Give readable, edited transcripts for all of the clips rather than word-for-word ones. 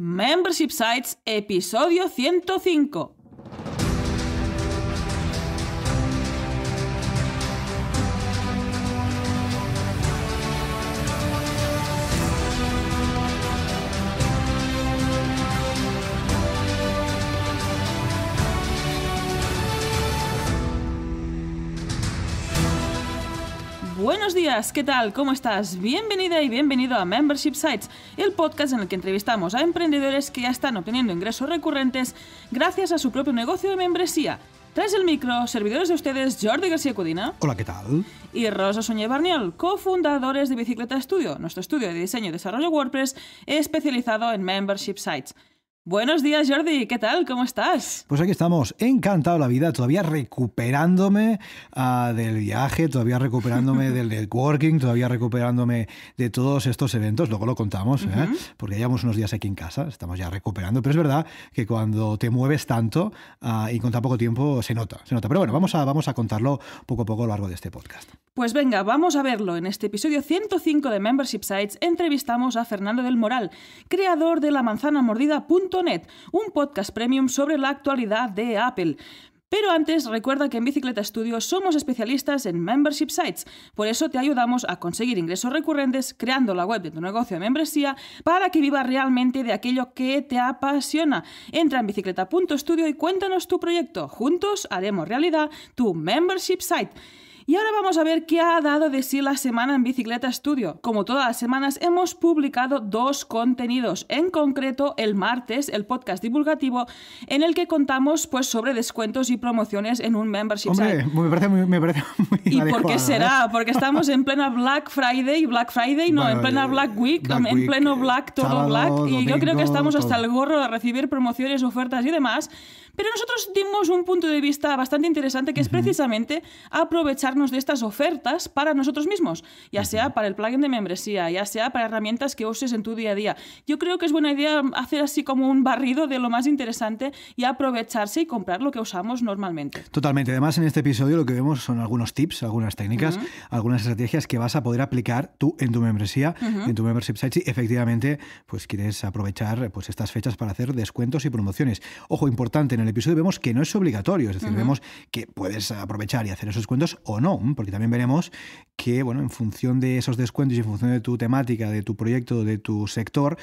Membership Sites, episodio 105. Buenos días, ¿qué tal? ¿Cómo estás? Bienvenida y bienvenido a Membership Sites, el podcast en el que entrevistamos a emprendedores que ya están obteniendo ingresos recurrentes gracias a su propio negocio de membresía. Tras el micro, servidores de ustedes Jordi García Codina. Hola, ¿qué tal? Y Rosa Suñé Barniol, cofundadores de Bicicleta Studio, nuestro estudio de diseño y desarrollo WordPress especializado en Membership Sites. Buenos días, Jordi, ¿qué tal? ¿Cómo estás? Pues aquí estamos, encantado la vida, todavía recuperándome del viaje, todavía recuperándome del networking, todavía recuperándome de todos estos eventos, luego lo contamos, porque llevamos unos días aquí en casa, estamos ya recuperando, pero es verdad que cuando te mueves tanto y con tan poco tiempo se nota. Pero bueno, vamos a contarlo poco a poco a lo largo de este podcast. Pues venga, vamos a verlo. En este episodio 105 de Membership Sites entrevistamos a Fernando del Moral, creador de lamanzanamordida.net, un podcast premium sobre la actualidad de Apple. Pero antes, recuerda que en Bicicleta Studio somos especialistas en Membership Sites. Por eso te ayudamos a conseguir ingresos recurrentes creando la web de tu negocio de membresía para que vivas realmente de aquello que te apasiona. Entra en bicicleta.studio y cuéntanos tu proyecto. Juntos haremos realidad tu Membership Site. Y ahora vamos a ver qué ha dado de sí la semana en Bicicleta Studio. Como todas las semanas, hemos publicado 2 contenidos. En concreto, el martes, el podcast divulgativo, en el que contamos sobre descuentos y promociones en un membership site. Me parece muy ¿Y adecuado, por qué será? Porque estamos en plena Black Friday, en plena Black Week, en pleno Black, todo sábado, Black. Y domingo, yo creo que estamos hasta el gorro de recibir promociones, ofertas y demás. Pero nosotros dimos un punto de vista bastante interesante, que es precisamente aprovecharnos de estas ofertas para nosotros mismos, ya sea para el plugin de membresía, ya sea para herramientas que uses en tu día a día. Yo creo que es buena idea hacer así como un barrido de lo más interesante y aprovecharse y comprar lo que usamos normalmente. Totalmente. Además, en este episodio lo que vemos son algunos tips, algunas técnicas, algunas estrategias que vas a poder aplicar tú en tu membresía, en tu membership site, si efectivamente pues quieres aprovechar estas fechas para hacer descuentos y promociones. Ojo, importante, en el episodio vemos que no es obligatorio, es decir, vemos que puedes aprovechar y hacer esos descuentos o no, porque también veremos que, en función de esos descuentos y en función de tu temática, de tu proyecto, de tu sector,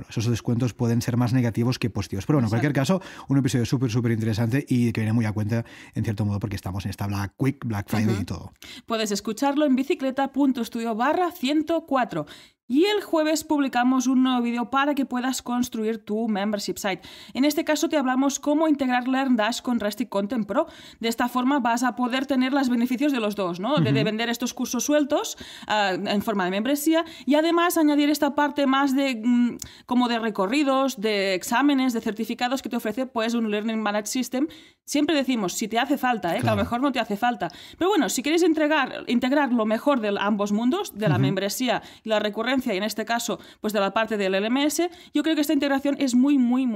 esos descuentos pueden ser más negativos que positivos. Pero en cualquier caso, un episodio súper interesante y que viene muy a cuenta, en cierto modo, porque estamos en esta Black Week, Black Friday y todo. Puedes escucharlo en bicicleta.studio/104. Y el jueves publicamos un nuevo vídeo para que puedas construir tu membership site. En este caso te hablamos cómo integrar LearnDash con Restic Content Pro. De esta forma vas a poder tener los beneficios de los dos, ¿no? De vender estos cursos sueltos en forma de membresía y además añadir esta parte más de como de recorridos, de exámenes, de certificados que te ofrece un Learning Managed System. Siempre decimos, si te hace falta, claro, que a lo mejor no te hace falta. Pero bueno, si quieres integrar lo mejor de ambos mundos, de la membresía y la recurrencia, y en este caso de la parte del LMS, yo creo que esta integración es muy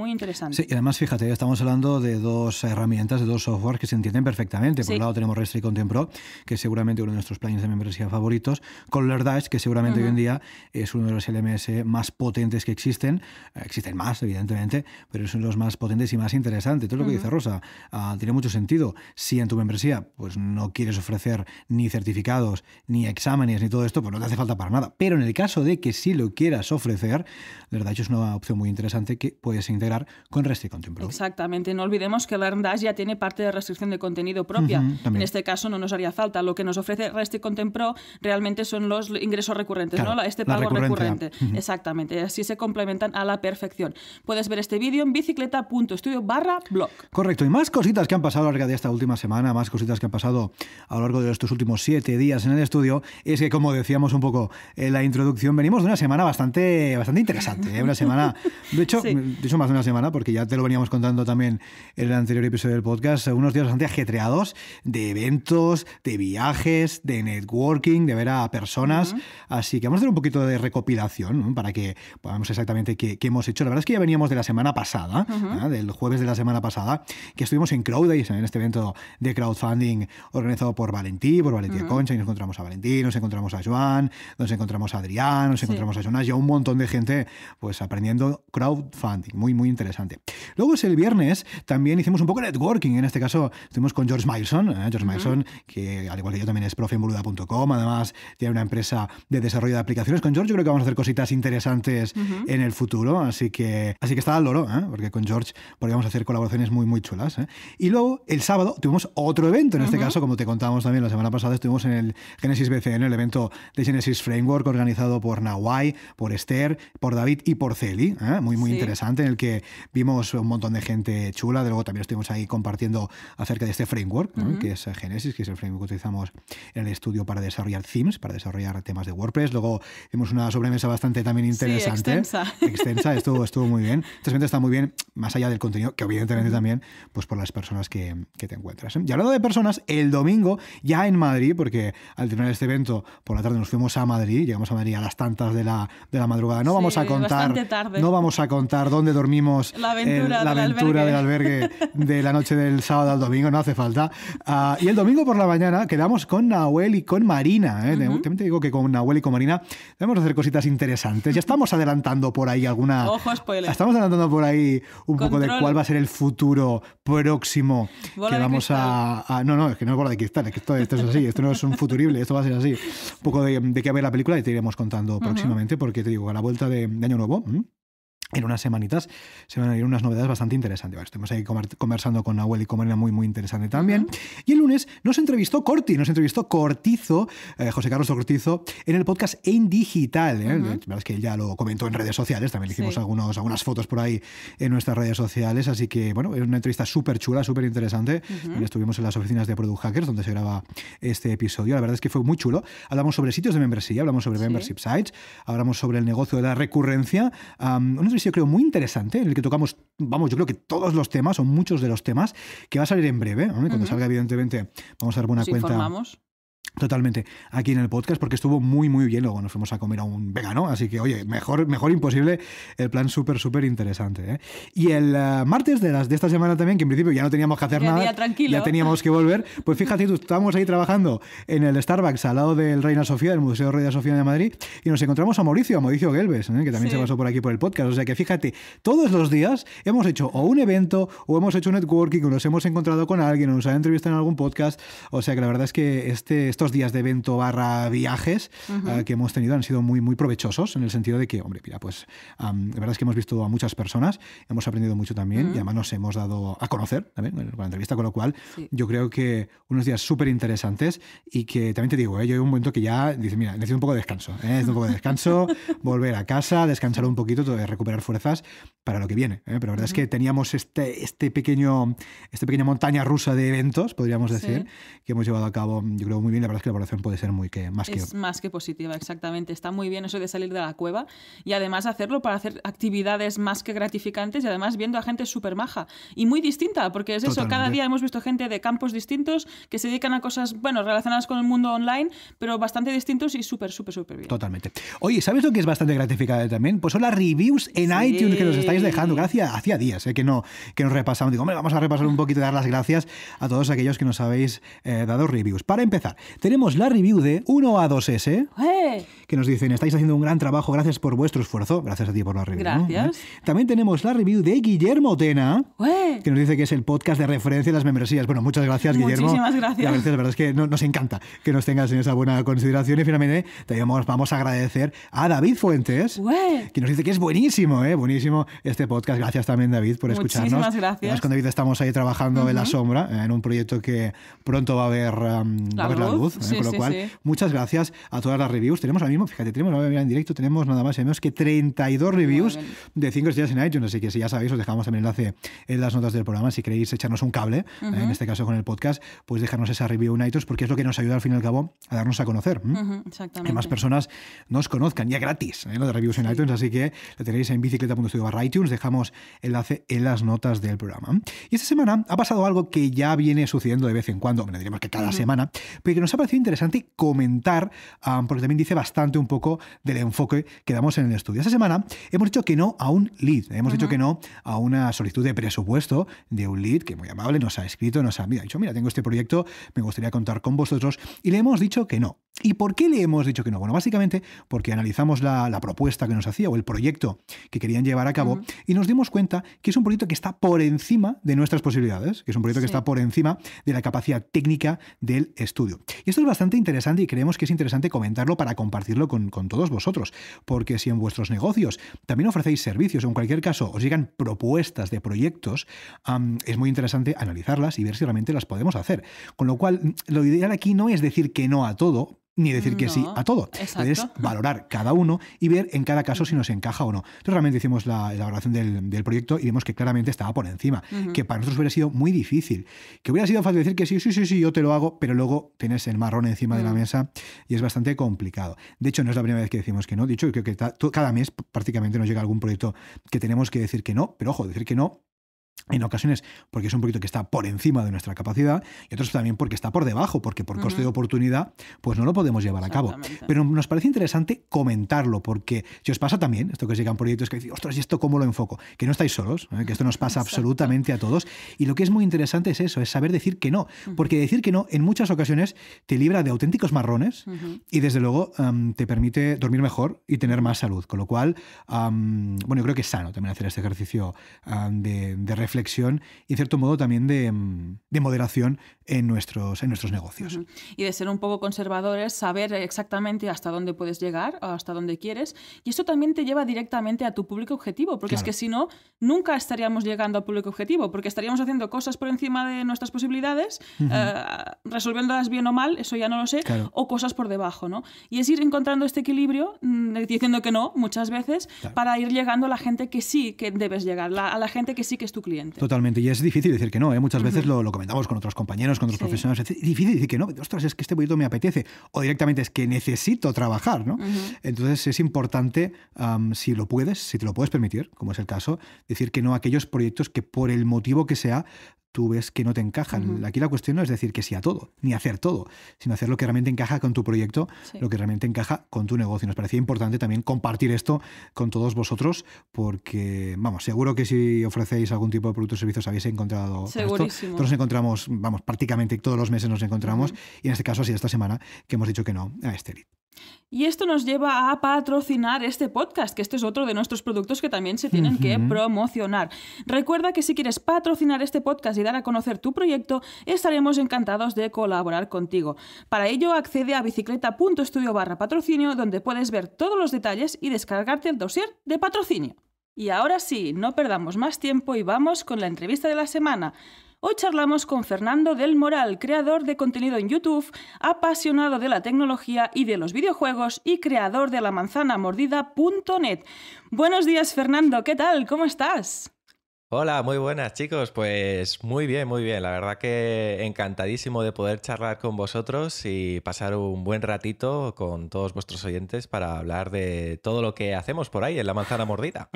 interesante. Sí, y además fíjate, estamos hablando de 2 herramientas, de 2 software que se entienden perfectamente. Por un lado tenemos Restic Content Pro, que es seguramente uno de nuestros plugins de membresía favoritos, con LearnDash, que seguramente hoy en día es uno de los LMS más potentes que existen. Existen más, evidentemente, pero es uno de los más potentes y más interesantes. Todo lo que dice Rosa tiene mucho sentido. Si en tu membresía no quieres ofrecer ni certificados, ni exámenes, ni todo esto, no te hace falta para nada. Pero en el caso de que si lo quieras ofrecer, LearnDash es una opción muy interesante que puedes integrar con Restic Content Pro. Exactamente, no olvidemos que LearnDash ya tiene parte de restricción de contenido propia. En este caso no nos haría falta. Lo que nos ofrece Restic Content Pro realmente son los ingresos recurrentes, claro, ¿no? Este pago recurrente. Exactamente, así se complementan a la perfección. Puedes ver este vídeo en bicicleta.studio/blog. Correcto, y más cositas que han pasado a lo largo de esta última semana, más cositas que han pasado a lo largo de estos últimos 7 días en el estudio, es que, como decíamos un poco en la introducción, venimos de una semana bastante interesante, una semana, de hecho más de una semana, porque ya te lo veníamos contando también en el anterior episodio del podcast, unos días bastante ajetreados de eventos, de viajes, de networking, de ver a personas, así que vamos a hacer un poquito de recopilación, ¿no? Para que podamos exactamente qué hemos hecho. La verdad es que ya veníamos de la semana pasada, del jueves de la semana pasada, que estuvimos en CrowdDays, en este evento de crowdfunding organizado por Valentí Concha, y nos encontramos a Valentín, nos encontramos a Joan, nos encontramos a Adrián, nos encontramos a Jonas y a un montón de gente pues aprendiendo crowdfunding, muy, muy interesante. Luego el viernes también hicimos un poco de networking, en este caso estuvimos con George Mailson, Mailson, que al igual que yo también es profe en boluda.com, además tiene una empresa de desarrollo de aplicaciones. Con George yo creo que vamos a hacer cositas interesantes en el futuro, así que está al loro, porque con George podríamos hacer colaboraciones muy, muy chulas. Y luego el sábado tuvimos otro evento, en este caso, como te contábamos también la semana pasada, estuvimos en el Genesis BCN, el evento de Genesis Framework organizado por Nawai, por Esther, por David y por Celi, muy, muy interesante, en el que vimos un montón de gente chula. Luego también estuvimos ahí compartiendo acerca de este framework, que es Genesis, que es el framework que utilizamos en el estudio para desarrollar themes, para desarrollar temas de WordPress. Luego hicimos una sobremesa bastante también interesante. Sí, extensa, estuvo muy bien. Este evento está muy bien, más allá del contenido, que evidentemente también pues por las personas que te encuentras. Y hablando de personas, el domingo ya en Madrid, porque al terminar este evento por la tarde nos fuimos a Madrid, llegamos a Madrid a las tantas de la madrugada. No vamos a contar dónde dormimos, la aventura del albergue de la noche del sábado al domingo, no hace falta. Y el domingo por la mañana quedamos con Nahuel y con Marina. También te digo que con Nahuel y con Marina debemos hacer cositas interesantes. Ya estamos adelantando por ahí alguna... Ojo, spoiler. Estamos adelantando por ahí un poco de cuál va a ser el futuro próximo bola que vamos a... No, es que no es bola de cristal, es que esto es así, esto no es un futurible, esto va a ser así. Un poco de qué ver la película y te iremos contando próximamente, porque te digo, a la vuelta de Año Nuevo... En unas semanitas se van a ir unas novedades bastante interesantes. Estuvimos ahí conversando con Nahuel y con Marina, muy, muy interesante también. Y el lunes nos entrevistó Cortizo, José Carlos Cortizo, en el podcast En Digital. La verdad es que él ya lo comentó en redes sociales, también le hicimos algunas fotos por ahí en nuestras redes sociales, así que, bueno, es una entrevista súper chula, súper interesante. Estuvimos en las oficinas de Product Hackers, donde se graba este episodio. La verdad es que fue muy chulo. Hablamos sobre sitios de membresía, hablamos sobre membership sites, hablamos sobre el negocio de la recurrencia. Yo creo muy interesante, en el que tocamos, yo creo que todos los temas, o muchos de los temas, que va a salir en breve. Cuando salga, evidentemente, vamos a dar buena cuenta. Informamos. Totalmente, aquí en el podcast, porque estuvo muy, muy bien. Luego nos fuimos a comer a un vegano, así que, oye, mejor imposible, el plan súper, súper interesante. Y el martes de esta semana también, que en principio ya no teníamos que hacer nada, ya teníamos que volver, pues fíjate tú, estábamos ahí trabajando en el Starbucks al lado del Reina Sofía, del Museo Reina Sofía de Madrid, y nos encontramos a Mauricio Gelbes, que también se pasó por aquí por el podcast. O sea que fíjate, todos los días hemos hecho o un evento, o hemos hecho un networking, o nos hemos encontrado con alguien, o nos han entrevistado en algún podcast. O sea que la verdad es que estos días de evento / viajes que hemos tenido han sido muy, muy provechosos, en el sentido de que, hombre, mira, pues la verdad es que hemos visto a muchas personas, hemos aprendido mucho también, y además nos hemos dado a conocer también con la entrevista, con lo cual yo creo que unos días súper interesantes, y que también te digo, yo hay un momento que ya dices, mira, necesito un poco de descanso, volver a casa, descansar un poquito, recuperar fuerzas para lo que viene. Pero la verdad es que teníamos este pequeña montaña rusa de eventos, podríamos decir, que hemos llevado a cabo, yo creo, muy bien. La verdad es que la evaluación puede ser más que positiva, exactamente. Está muy bien eso de salir de la cueva, y además hacerlo para hacer actividades más que gratificantes, y además viendo a gente súper maja y muy distinta, porque es eso, cada día hemos visto gente de campos distintos que se dedican a cosas, relacionadas con el mundo online, pero bastante distintos y súper bien. Totalmente. Oye, ¿sabes lo que es bastante gratificante también? Pues son las reviews en iTunes que nos estáis dejando, que hacía días que nos repasamos. Digo, hombre, vamos a repasar un poquito y dar las gracias a todos aquellos que nos habéis dado reviews. Para empezar, tenemos la review de 1A2S, que nos dicen, estáis haciendo un gran trabajo, gracias por vuestro esfuerzo. Gracias a ti por la review. Gracias. ¿No? También tenemos la review de Guillermo Tena, que nos dice que es el podcast de referencia de las membresías. Bueno, muchas gracias, Guillermo. Muchísimas gracias. La verdad es que nos encanta que nos tengas en esa buena consideración. Y finalmente vamos a agradecer a David Fuentes, que nos dice que es buenísimo este podcast. Gracias también, David, por escucharnos. Muchísimas gracias. Además, con David estamos ahí trabajando en la sombra, en un proyecto que pronto va a ver la luz. Con lo cual, muchas gracias a todas las reviews. Tenemos ahora mismo, fíjate, en directo, tenemos nada más y menos que 32 reviews de 5 estrellas en iTunes. Así que, si ya sabéis, os dejamos también el enlace en las notas del programa. Si queréis echarnos un cable, en este caso con el podcast, pues dejarnos esa review en iTunes, porque es lo que nos ayuda al fin y al cabo a darnos a conocer. Exactamente. Que más personas nos conozcan, ya gratis, lo de reviews en iTunes. Así que lo tenéis en bicicleta.studio/iTunes. Dejamos enlace en las notas del programa. Y esta semana ha pasado algo que ya viene sucediendo de vez en cuando, diríamos que cada semana, pero que nos ha parecido interesante comentar, porque también dice bastante un poco del enfoque que damos en el estudio. Esta semana hemos dicho que no a un lead, hemos dicho que no a una solicitud de presupuesto de un lead que muy amable nos ha escrito, nos ha dicho, mira, tengo este proyecto, me gustaría contar con vosotros, y le hemos dicho que no. ¿Y por qué le hemos dicho que no? Bueno, básicamente porque analizamos la propuesta que nos hacía o el proyecto que querían llevar a cabo y nos dimos cuenta que es un proyecto que está por encima de nuestras posibilidades, que es un proyecto que está por encima de la capacidad técnica del estudio. Y esto es bastante interesante y creemos que es interesante comentarlo para compartirlo con todos vosotros, porque si en vuestros negocios también ofrecéis servicios o en cualquier caso os llegan propuestas de proyectos, es muy interesante analizarlas y ver si realmente las podemos hacer. Con lo cual, lo ideal aquí no es decir que no a todo, ni decir que sí a todo. Es valorar cada uno y ver en cada caso si nos encaja o no. Entonces realmente hicimos la valoración del proyecto y vimos que claramente estaba por encima, que para nosotros hubiera sido muy difícil, que hubiera sido fácil decir que sí, yo te lo hago, pero luego tienes el marrón encima de la mesa y es bastante complicado. De hecho, no es la primera vez que decimos que no. De hecho, creo que cada mes prácticamente nos llega algún proyecto que tenemos que decir que no, pero ojo, decir que no en ocasiones porque es un proyecto que está por encima de nuestra capacidad y otros también porque está por debajo, porque por coste de oportunidad pues no lo podemos llevar a cabo. Pero nos parece interesante comentarlo porque si os pasa también, esto que os llegan proyectos que decís, ostras, ¿y esto cómo lo enfoco? Que no estáis solos, que esto nos pasa absolutamente a todos y lo que es muy interesante es eso, es saber decir que no, porque decir que no en muchas ocasiones te libra de auténticos marrones y desde luego te permite dormir mejor y tener más salud, con lo cual bueno, yo creo que es sano también hacer este ejercicio de reflexión y en cierto modo también de moderación en nuestros negocios. Y de ser un poco conservadores, saber exactamente hasta dónde puedes llegar o hasta dónde quieres. Y esto también te lleva directamente a tu público objetivo, porque es que si no, nunca estaríamos llegando al público objetivo, porque estaríamos haciendo cosas por encima de nuestras posibilidades, resolviéndolas bien o mal, eso ya no lo sé, o cosas por debajo, ¿no? Y es ir encontrando este equilibrio, diciendo que no muchas veces, para ir llegando a la gente que sí que debes llegar, a la gente que sí que es tu cliente. Totalmente, y es difícil decir que no, ¿eh? Muchas veces lo comentamos con otros compañeros, con otros profesionales, es difícil decir que no, ostras, es que este proyecto me apetece, o directamente es que necesito trabajar, ¿no? Entonces es importante, si lo puedes, si te lo puedes permitir, como es el caso, decir que no a aquellos proyectos que por el motivo que sea, tú ves que no te encajan. Aquí la cuestión no es decir que sí a todo, ni hacer todo, sino hacer lo que realmente encaja con tu proyecto, lo que realmente encaja con tu negocio. Nos parecía importante también compartir esto con todos vosotros, porque, vamos, seguro que si ofrecéis algún tipo de producto o servicios habéis encontrado esto. Nosotros nos encontramos, vamos, prácticamente todos los meses nos encontramos, y en este caso ha sido esta semana que hemos dicho que no a este lead. Y esto nos lleva a patrocinar este podcast, que este es otro de nuestros productos que también se tienen que promocionar. Recuerda que si quieres patrocinar este podcast y dar a conocer tu proyecto, estaremos encantados de colaborar contigo. Para ello, accede a bicicleta.studio/patrocinio, donde puedes ver todos los detalles y descargarte el dossier de patrocinio. Y ahora sí, no perdamos más tiempo y vamos con la entrevista de la semana. Hoy charlamos con Fernando del Moral, creador de contenido en YouTube, apasionado de la tecnología y de los videojuegos y creador de lamanzanamordida.net. Buenos días, Fernando, ¿qué tal? ¿Cómo estás? Hola, muy buenas chicos, pues muy bien, la verdad que encantadísimo de poder charlar con vosotros y pasar un buen ratito con todos vuestros oyentes para hablar de todo lo que hacemos por ahí en La Manzana Mordida.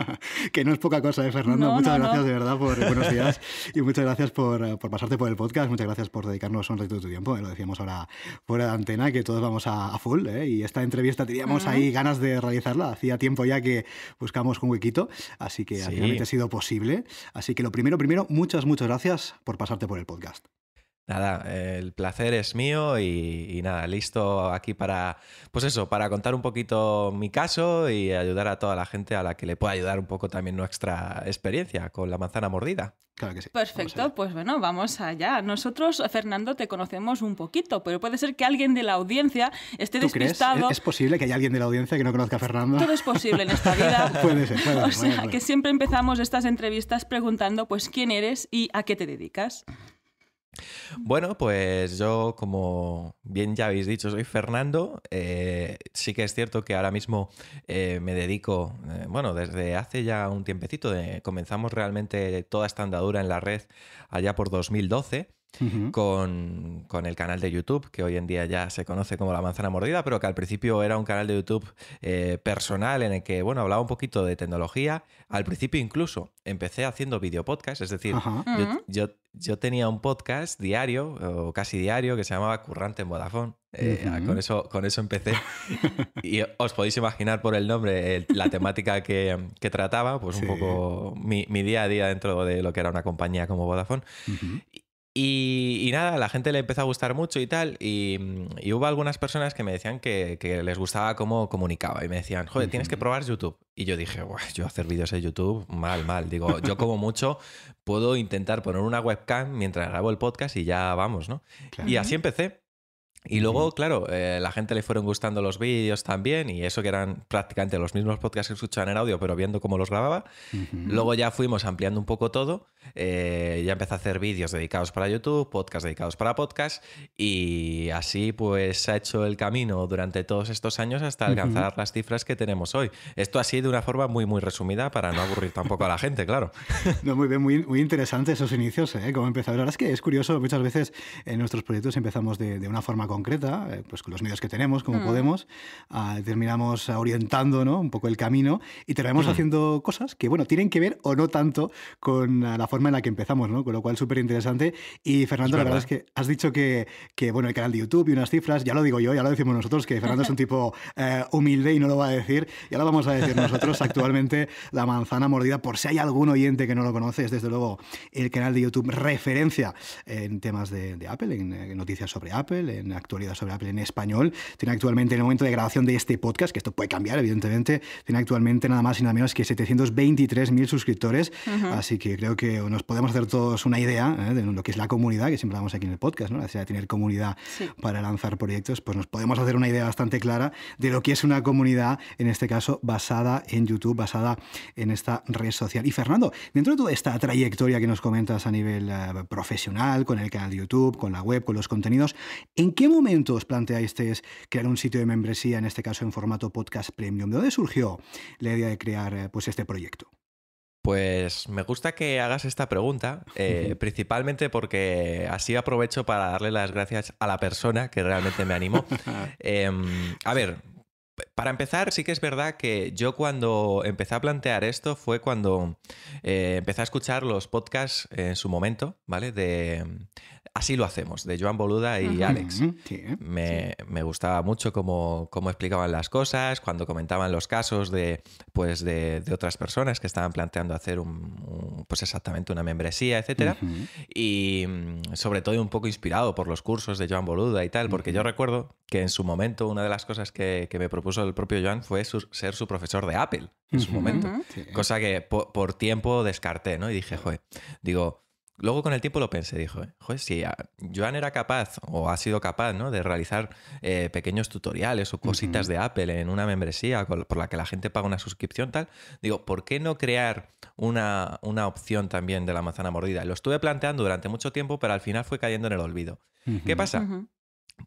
Que no es poca cosa, Fernando, muchas gracias de verdad por buenos días y muchas gracias por pasarte por el podcast, muchas gracias por dedicarnos un ratito de tu tiempo, lo decíamos ahora fuera de antena que todos vamos a full, y esta entrevista teníamos ahí ganas de realizarla, hacía tiempo ya que buscamos un huequito, así que finalmente ha sido posible. Así que lo primero, muchas gracias por pasarte por el podcast. Nada, el placer es mío y nada, listo aquí para, pues eso, para contar un poquito mi caso y ayudar a toda la gente a la que le pueda ayudar un poco también nuestra experiencia con La Manzana Mordida. Claro que sí. Perfecto, pues bueno, vamos allá. Nosotros, Fernando, te conocemos un poquito, pero puede ser que alguien de la audiencia esté despistado. ¿Crees? ¿Es posible que haya alguien de la audiencia que no conozca a Fernando? Todo es posible en esta vida. Puede ser. O sea, que siempre empezamos estas entrevistas preguntando, pues, quién eres y a qué te dedicas. Bueno, pues yo, como bien ya habéis dicho, soy Fernando. Sí que es cierto que ahora mismo me dedico, bueno, desde hace ya un tiempecito, comenzamos realmente toda esta andadura en la red allá por 2012. con el canal de YouTube, que hoy en día ya se conoce como La Manzana Mordida, pero que al principio era un canal de YouTube personal en el que, bueno, hablaba un poquito de tecnología. Al principio incluso empecé haciendo videopodcast, es decir, yo tenía un podcast diario, o casi diario, que se llamaba Currante en Vodafone. Con eso empecé. Y os podéis imaginar por el nombre la temática que trataba, pues un poco mi día a día dentro de lo que era una compañía como Vodafone. Y nada, la gente le empezó a gustar mucho y tal, y hubo algunas personas que me decían que les gustaba cómo comunicaba, y me decían, joder, tienes que probar YouTube. Y yo dije, yo hacer vídeos en YouTube, mal. Digo, yo como mucho puedo intentar poner una webcam mientras grabo el podcast y ya vamos, ¿no? Claro. Y así empecé. Y luego, claro, la gente le fueron gustando los vídeos también, y eso que eran prácticamente los mismos podcasts que escuchaban en audio, pero viendo cómo los grababa. Luego ya fuimos ampliando un poco todo. Ya empecé a hacer vídeos dedicados para YouTube, podcasts dedicados para podcast, y así pues se ha hecho el camino durante todos estos años hasta alcanzar las cifras que tenemos hoy. Esto así de una forma muy, muy resumida para no aburrir tampoco a la gente, claro. No, muy bien, muy interesante esos inicios, cómo empezó. La verdad es que es curioso, muchas veces en nuestros proyectos empezamos de una forma concreta, pues con los medios que tenemos, como podemos, terminamos orientando, ¿no?, un poco el camino, y terminamos haciendo cosas que, bueno, tienen que ver o no tanto con la forma en la que empezamos, ¿no? Con lo cual, súper interesante. Y Fernando, la verdad es que has dicho que, bueno, el canal de YouTube y unas cifras, ya lo digo yo, ya lo decimos nosotros, que Fernando es un tipo humilde y no lo va a decir, ya lo vamos a decir nosotros. Actualmente, La Manzana Mordida, por si hay algún oyente que no lo conoce, es desde luego el canal de YouTube referencia en temas de Apple, en noticias sobre Apple, en actualidad sobre Apple en español. Tiene actualmente, en el momento de grabación de este podcast, que esto puede cambiar, evidentemente, tiene actualmente nada más y nada menos que 723.000 suscriptores. Así que creo que nos podemos hacer todos una idea de lo que es la comunidad, que siempre hablamos aquí en el podcast, ¿no? La necesidad de tener comunidad para lanzar proyectos, pues nos podemos hacer una idea bastante clara de lo que es una comunidad, en este caso, basada en YouTube, basada en esta red social. Y Fernando, dentro de toda esta trayectoria que nos comentas a nivel profesional, con el canal de YouTube, con la web, con los contenidos, ¿en qué momento os planteasteis crear un sitio de membresía, en este caso en formato podcast premium? ¿De dónde surgió la idea de crear pues este proyecto? Pues me gusta que hagas esta pregunta, principalmente porque así aprovecho para darle las gracias a la persona que realmente me animó. A ver, para empezar, sí que es verdad que yo cuando empecé a plantear esto fue cuando empecé a escuchar los podcasts en su momento, ¿vale? De Así lo hacemos, de Joan Boluda y Alex. Me gustaba mucho cómo explicaban las cosas, cuando comentaban los casos de otras personas que estaban planteando hacer pues exactamente una membresía, etcétera. Y sobre todo un poco inspirado por los cursos de Joan Boluda y tal, porque yo recuerdo que en su momento una de las cosas que me propuso el propio Joan fue ser su profesor de Apple en su momento, cosa que por tiempo descarté, ¿no? Y dije, joder, luego con el tiempo lo pensé, dijo, joder, si Joan era capaz o ha sido capaz, ¿no?, de realizar pequeños tutoriales o cositas de Apple en una membresía por la que la gente paga una suscripción tal, digo, ¿por qué no crear una opción también de La Manzana Mordida? Lo estuve planteando durante mucho tiempo, pero al final fue cayendo en el olvido. ¿Qué pasa?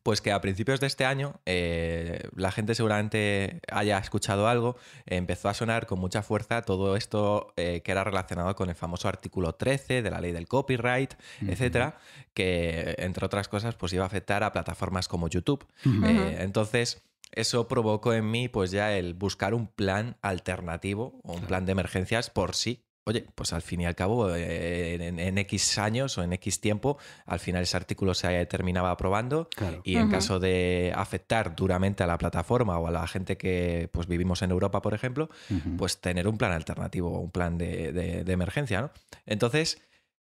Pues que a principios de este año la gente seguramente haya escuchado algo, empezó a sonar con mucha fuerza todo esto que era relacionado con el famoso artículo 13 de la ley del copyright, etcétera, que entre otras cosas pues iba a afectar a plataformas como YouTube. Entonces eso provocó en mí pues ya el buscar un plan alternativo o un plan de emergencias por sí. Oye, pues al fin y al cabo, en X años o en X tiempo, al final ese artículo se terminaba aprobando y en caso de afectar duramente a la plataforma o a la gente que pues vivimos en Europa, por ejemplo, pues tener un plan alternativo, un plan de emergencia, ¿no? Entonces,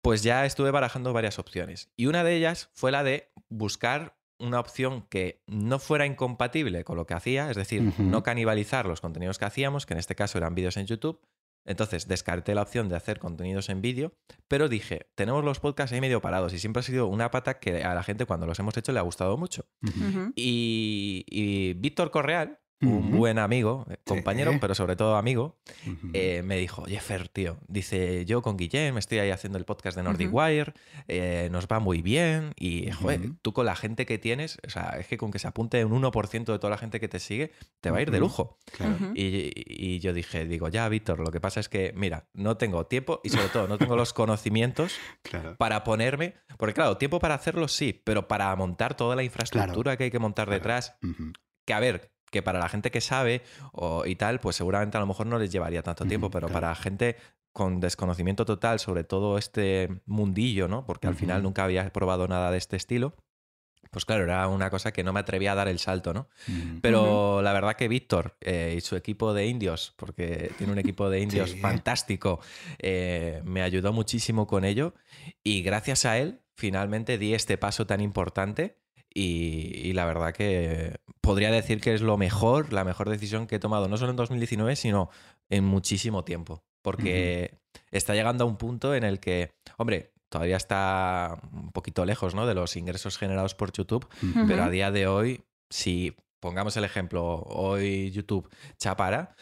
pues ya estuve barajando varias opciones y una de ellas fue la de buscar una opción que no fuera incompatible con lo que hacía, es decir, no canibalizar los contenidos que hacíamos, que en este caso eran vídeos en YouTube. Entonces descarté la opción de hacer contenidos en vídeo, pero dije, tenemos los podcasts ahí medio parados y siempre ha sido una pata que a la gente cuando los hemos hecho le ha gustado mucho. Y Víctor Correal, un buen amigo, compañero, Sí. pero sobre todo amigo, me dijo, oye, Fer, tío, dice, yo con Guillem estoy ahí haciendo el podcast de Nordic Wire, nos va muy bien y, joder, tú con la gente que tienes, o sea, es que con que se apunte un 1% de toda la gente que te sigue, te va a ir de lujo. Claro. Y yo digo, ya, Víctor, lo que pasa es que, mira, no tengo tiempo y sobre todo no tengo los conocimientos Claro. para ponerme, porque claro, tiempo para hacerlo sí, pero para montar toda la infraestructura que hay que montar detrás, que a ver, que para la gente que sabe y tal, pues seguramente a lo mejor no les llevaría tanto tiempo, pero para gente con desconocimiento total sobre todo este mundillo, ¿no? Porque al final nunca había probado nada de este estilo. Pues claro, era una cosa que no me atrevía a dar el salto, ¿no? Pero la verdad que Víctor y su equipo de indios, porque tiene un equipo de indios Sí. fantástico, me ayudó muchísimo con ello y gracias a él finalmente di este paso tan importante y la verdad que podría decir que es la mejor decisión que he tomado, no solo en 2019, sino en muchísimo tiempo, porque está llegando a un punto en el que, hombre, todavía está un poquito lejos, ¿no?, de los ingresos generados por YouTube, pero a día de hoy, si pongamos el ejemplo, hoy YouTube chapara,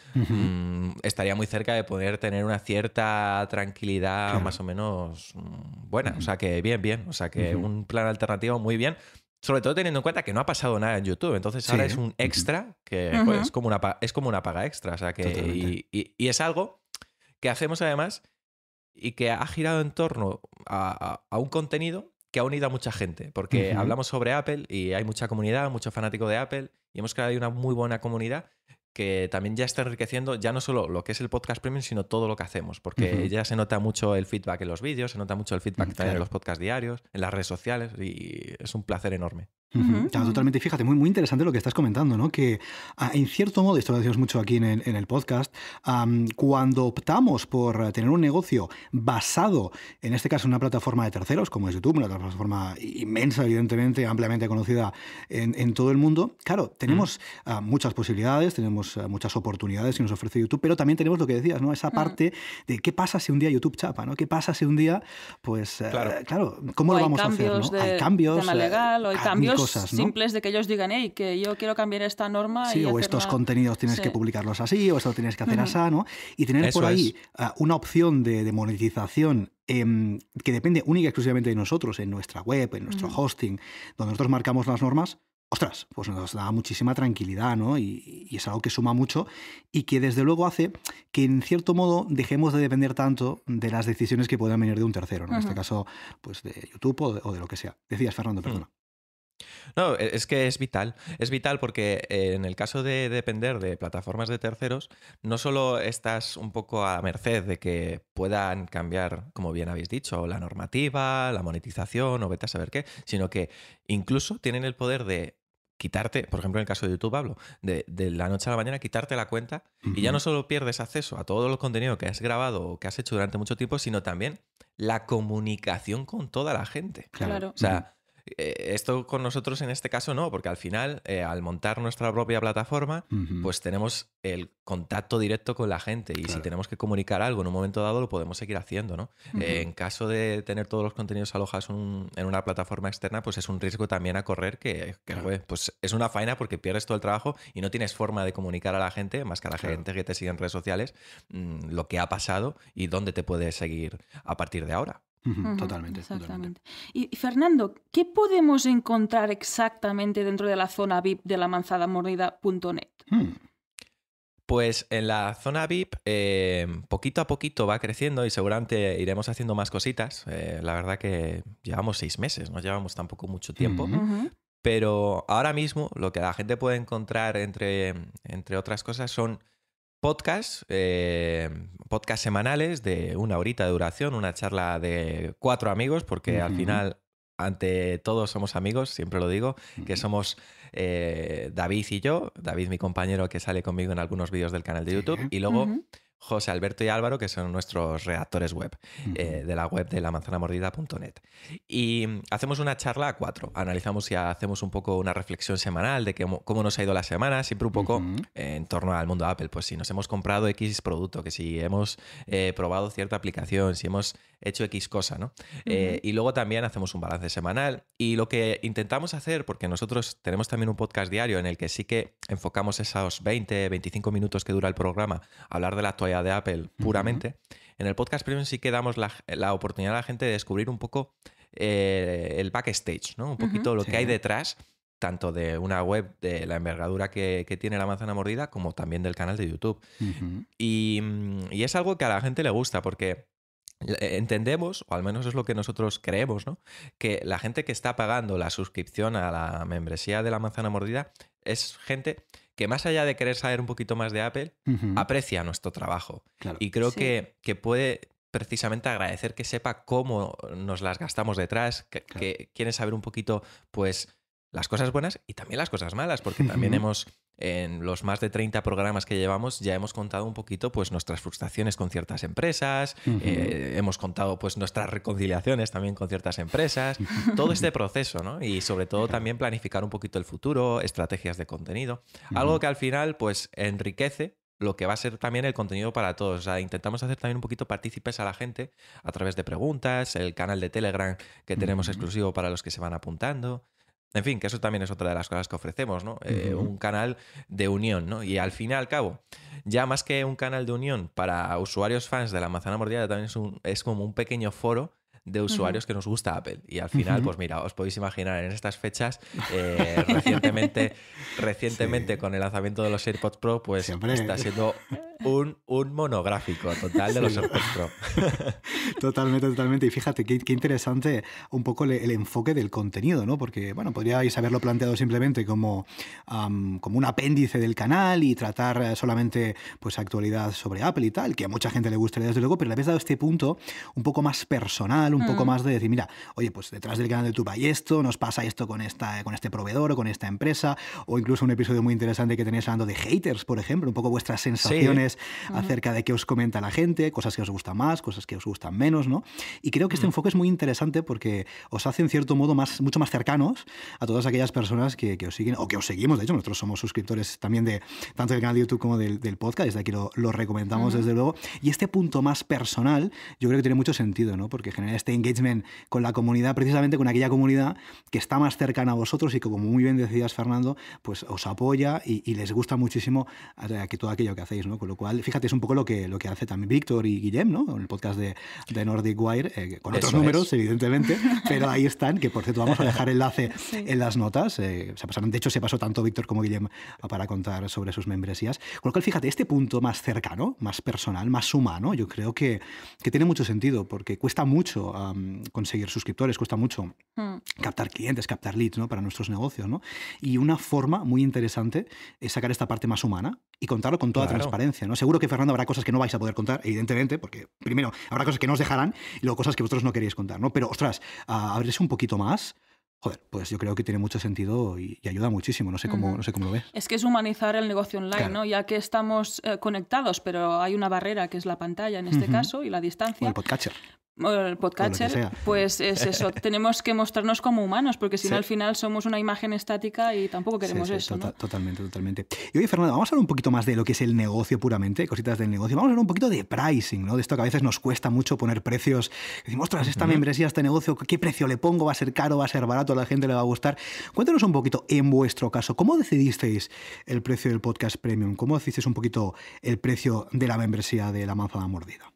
estaría muy cerca de poder tener una cierta tranquilidad más o menos buena. O sea que bien. O sea que un plan alternativo muy bien. Sobre todo teniendo en cuenta que no ha pasado nada en YouTube. Entonces ahora es un extra que pues, es como una paga extra. O sea que y es algo que hacemos además y que ha girado en torno a un contenido que ha unido a mucha gente, porque hablamos sobre Apple y hay mucha comunidad, mucho fanático de Apple y hemos creado una muy buena comunidad que también ya está enriqueciendo ya no solo lo que es el podcast premium, sino todo lo que hacemos, porque ya se nota mucho el feedback en los vídeos, se nota mucho el feedback también en los podcasts diarios, en las redes sociales y es un placer enorme. Claro, totalmente. Fíjate, muy interesante lo que estás comentando, ¿no? Que en cierto modo, esto lo decimos mucho aquí en el podcast, cuando optamos por tener un negocio basado, en este caso, en una plataforma de terceros, como es YouTube, una plataforma inmensa, evidentemente, ampliamente conocida en todo el mundo, claro, tenemos muchas posibilidades, tenemos muchas oportunidades que nos ofrece YouTube, pero también tenemos lo que decías, ¿no? Esa parte de qué pasa si un día YouTube chapa, ¿no? ¿Qué pasa si un día, pues, claro, ¿cómo lo vamos a hacer, ¿no? Hay cambios tema legal, o hay cambios cosas, ¿no? simples de que ellos digan, hey, que yo quiero cambiar esta norma. Sí, y o estos contenidos tienes que publicarlos así, o esto tienes que hacer así, ¿no? Y tener Eso por ahí una opción de monetización que depende única y exclusivamente de nosotros, en nuestra web, en nuestro hosting, donde nosotros marcamos las normas. Ostras, pues nos da muchísima tranquilidad, ¿no? Y es algo que suma mucho y que desde luego hace que en cierto modo dejemos de depender tanto de las decisiones que puedan venir de un tercero, ¿no? En este caso, pues de YouTube o de lo que sea. Decías, Fernando, perdona. No, es que es vital. Es vital porque en el caso de depender de plataformas de terceros, no solo estás un poco a merced de que puedan cambiar, como bien habéis dicho, la normativa, la monetización o vete a saber qué, sino que incluso tienen el poder de quitarte, por ejemplo en el caso de YouTube hablo, de la noche a la mañana quitarte la cuenta y ya no solo pierdes acceso a todo el contenido que has grabado o que has hecho durante mucho tiempo, sino también la comunicación con toda la gente. Claro. O sea, esto con nosotros en este caso no, porque al final, al montar nuestra propia plataforma, pues tenemos el contacto directo con la gente y si tenemos que comunicar algo en un momento dado lo podemos seguir haciendo, ¿no? En caso de tener todos los contenidos alojados en una plataforma externa, pues es un riesgo también a correr que pues es una faena porque pierdes todo el trabajo y no tienes forma de comunicar a la gente, más que a la gente que te sigue en redes sociales, lo que ha pasado y dónde te puedes seguir a partir de ahora. Totalmente. Y Fernando, ¿qué podemos encontrar exactamente dentro de la zona VIP de lamanzanamordida.net? Pues en la zona VIP poquito a poquito va creciendo y seguramente iremos haciendo más cositas. La verdad que llevamos 6 meses, no llevamos tampoco mucho tiempo. Pero ahora mismo lo que la gente puede encontrar entre otras cosas son podcasts semanales de 1 horita de duración, una charla de 4 amigos, porque al final, ante todos somos amigos, siempre lo digo, que somos David y yo, David mi compañero que sale conmigo en algunos vídeos del canal de YouTube, y luego José Alberto y Álvaro, que son nuestros redactores web, de la web de lamanzanamordida.net. Y hacemos una charla a 4. Analizamos y hacemos un poco una reflexión semanal de cómo nos ha ido la semana, siempre un poco en torno al mundo Apple. Pues si nos hemos comprado X producto, que si hemos probado cierta aplicación, si hemos hecho X cosa, ¿no? Y luego también hacemos un balance semanal. Y lo que intentamos hacer, porque nosotros tenemos también un podcast diario en el que sí que enfocamos esos 20-25 minutos que dura el programa a hablar de la actualidad de Apple puramente, en el podcast premium sí que damos la oportunidad a la gente de descubrir un poco el backstage, ¿no? Un poquito lo que hay detrás, tanto de una web de la envergadura que tiene La Manzana Mordida, como también del canal de YouTube. Y es algo que a la gente le gusta, porque entendemos, o al menos es lo que nosotros creemos, ¿no? Que la gente que está pagando la suscripción a la membresía de La Manzana Mordida es gente que, más allá de querer saber un poquito más de Apple, aprecia nuestro trabajo. Claro. Y creo que puede precisamente agradecer que sepa cómo nos las gastamos detrás, que quiere saber un poquito, pues, las cosas buenas y también las cosas malas, porque también en los más de 30 programas que llevamos, ya hemos contado un poquito, pues, nuestras frustraciones con ciertas empresas, hemos contado, pues, nuestras reconciliaciones también con ciertas empresas, todo este proceso, ¿no? Y sobre todo también planificar un poquito el futuro, estrategias de contenido, algo que al final, pues, enriquece lo que va a ser también el contenido para todos. O sea, intentamos hacer también un poquito partícipes a la gente a través de preguntas, el canal de Telegram que tenemos exclusivo para los que se van apuntando. En fin, que eso también es otra de las cosas que ofrecemos, ¿no? Un canal de unión, ¿no? Y al fin y al cabo, ya más que un canal de unión para usuarios fans de La Manzana Mordida, también es como un pequeño foro de usuarios que nos gusta Apple. Y al final, pues mira, os podéis imaginar en estas fechas, recientemente con el lanzamiento de los AirPods Pro, pues siempre está siendo un monográfico total de los AirPods Pro. Totalmente. Y fíjate, qué interesante un poco el enfoque del contenido, ¿no? Porque, bueno, podríais haberlo planteado simplemente como un apéndice del canal y tratar solamente, pues, actualidad sobre Apple y tal, que a mucha gente le gustaría desde luego, pero le habéis dado este punto un poco más personal, un poco más de decir, mira, oye, pues detrás del canal de YouTube hay esto, nos pasa esto con este proveedor o con esta empresa, o incluso un episodio muy interesante que tenéis hablando de haters, por ejemplo, un poco vuestras sensaciones acerca de qué os comenta la gente, cosas que os gustan más, cosas que os gustan menos, ¿no? Y creo que este enfoque es muy interesante porque os hace en cierto modo mucho más cercanos a todas aquellas personas que os siguen o que os seguimos. De hecho, nosotros somos suscriptores también de tanto del canal de YouTube como del podcast, desde aquí lo recomendamos desde luego. Y este punto más personal yo creo que tiene mucho sentido, ¿no? Porque genera este engagement con la comunidad, precisamente con aquella comunidad que está más cercana a vosotros y que, como muy bien decías, Fernando, pues os apoya y les gusta muchísimo que todo aquello que hacéis, ¿no? Con lo cual, fíjate, es un poco lo que hace también Víctor y Guillem, ¿no? En el podcast de Nordic Wire, con otros números, evidentemente, pero ahí están, que por cierto vamos a dejar enlace en las notas. De hecho, se pasó tanto Víctor como Guillem para contar sobre sus membresías. Con lo cual, fíjate, este punto más cercano, más personal, más humano, yo creo que tiene mucho sentido, porque cuesta mucho conseguir suscriptores, cuesta mucho captar clientes, captar leads, ¿no? Para nuestros negocios, ¿no? Y una forma muy interesante es sacar esta parte más humana y contarlo con toda transparencia, ¿no? Seguro que, Fernando, habrá cosas que no vais a poder contar, evidentemente, porque primero habrá cosas que no os dejarán y luego cosas que vosotros no queréis contar, ¿no? Pero, ostras, abrirse un poquito más, joder, pues yo creo que tiene mucho sentido y ayuda muchísimo. No sé cómo lo ves. Es que es humanizar el negocio online, claro, ¿no? Ya que estamos conectados, pero hay una barrera que es la pantalla en este caso y la distancia. O el podcatcher. El podcatcher, pues es eso, tenemos que mostrarnos como humanos, porque si no al final somos una imagen estática y tampoco queremos eso, ¿no? Totalmente. Y oye, Fernando, vamos a hablar un poquito más de lo que es el negocio puramente, cositas del negocio. Vamos a hablar un poquito de pricing, ¿no? De esto que a veces nos cuesta mucho poner precios. Decimos, ostras, esta membresía, este negocio, ¿qué precio le pongo? ¿Va a ser caro? ¿Va a ser barato? ¿A la gente le va a gustar? Cuéntanos un poquito, en vuestro caso, ¿cómo decidisteis el precio del podcast premium? ¿Cómo decidisteis un poquito el precio de la membresía de La Manzana Mordida?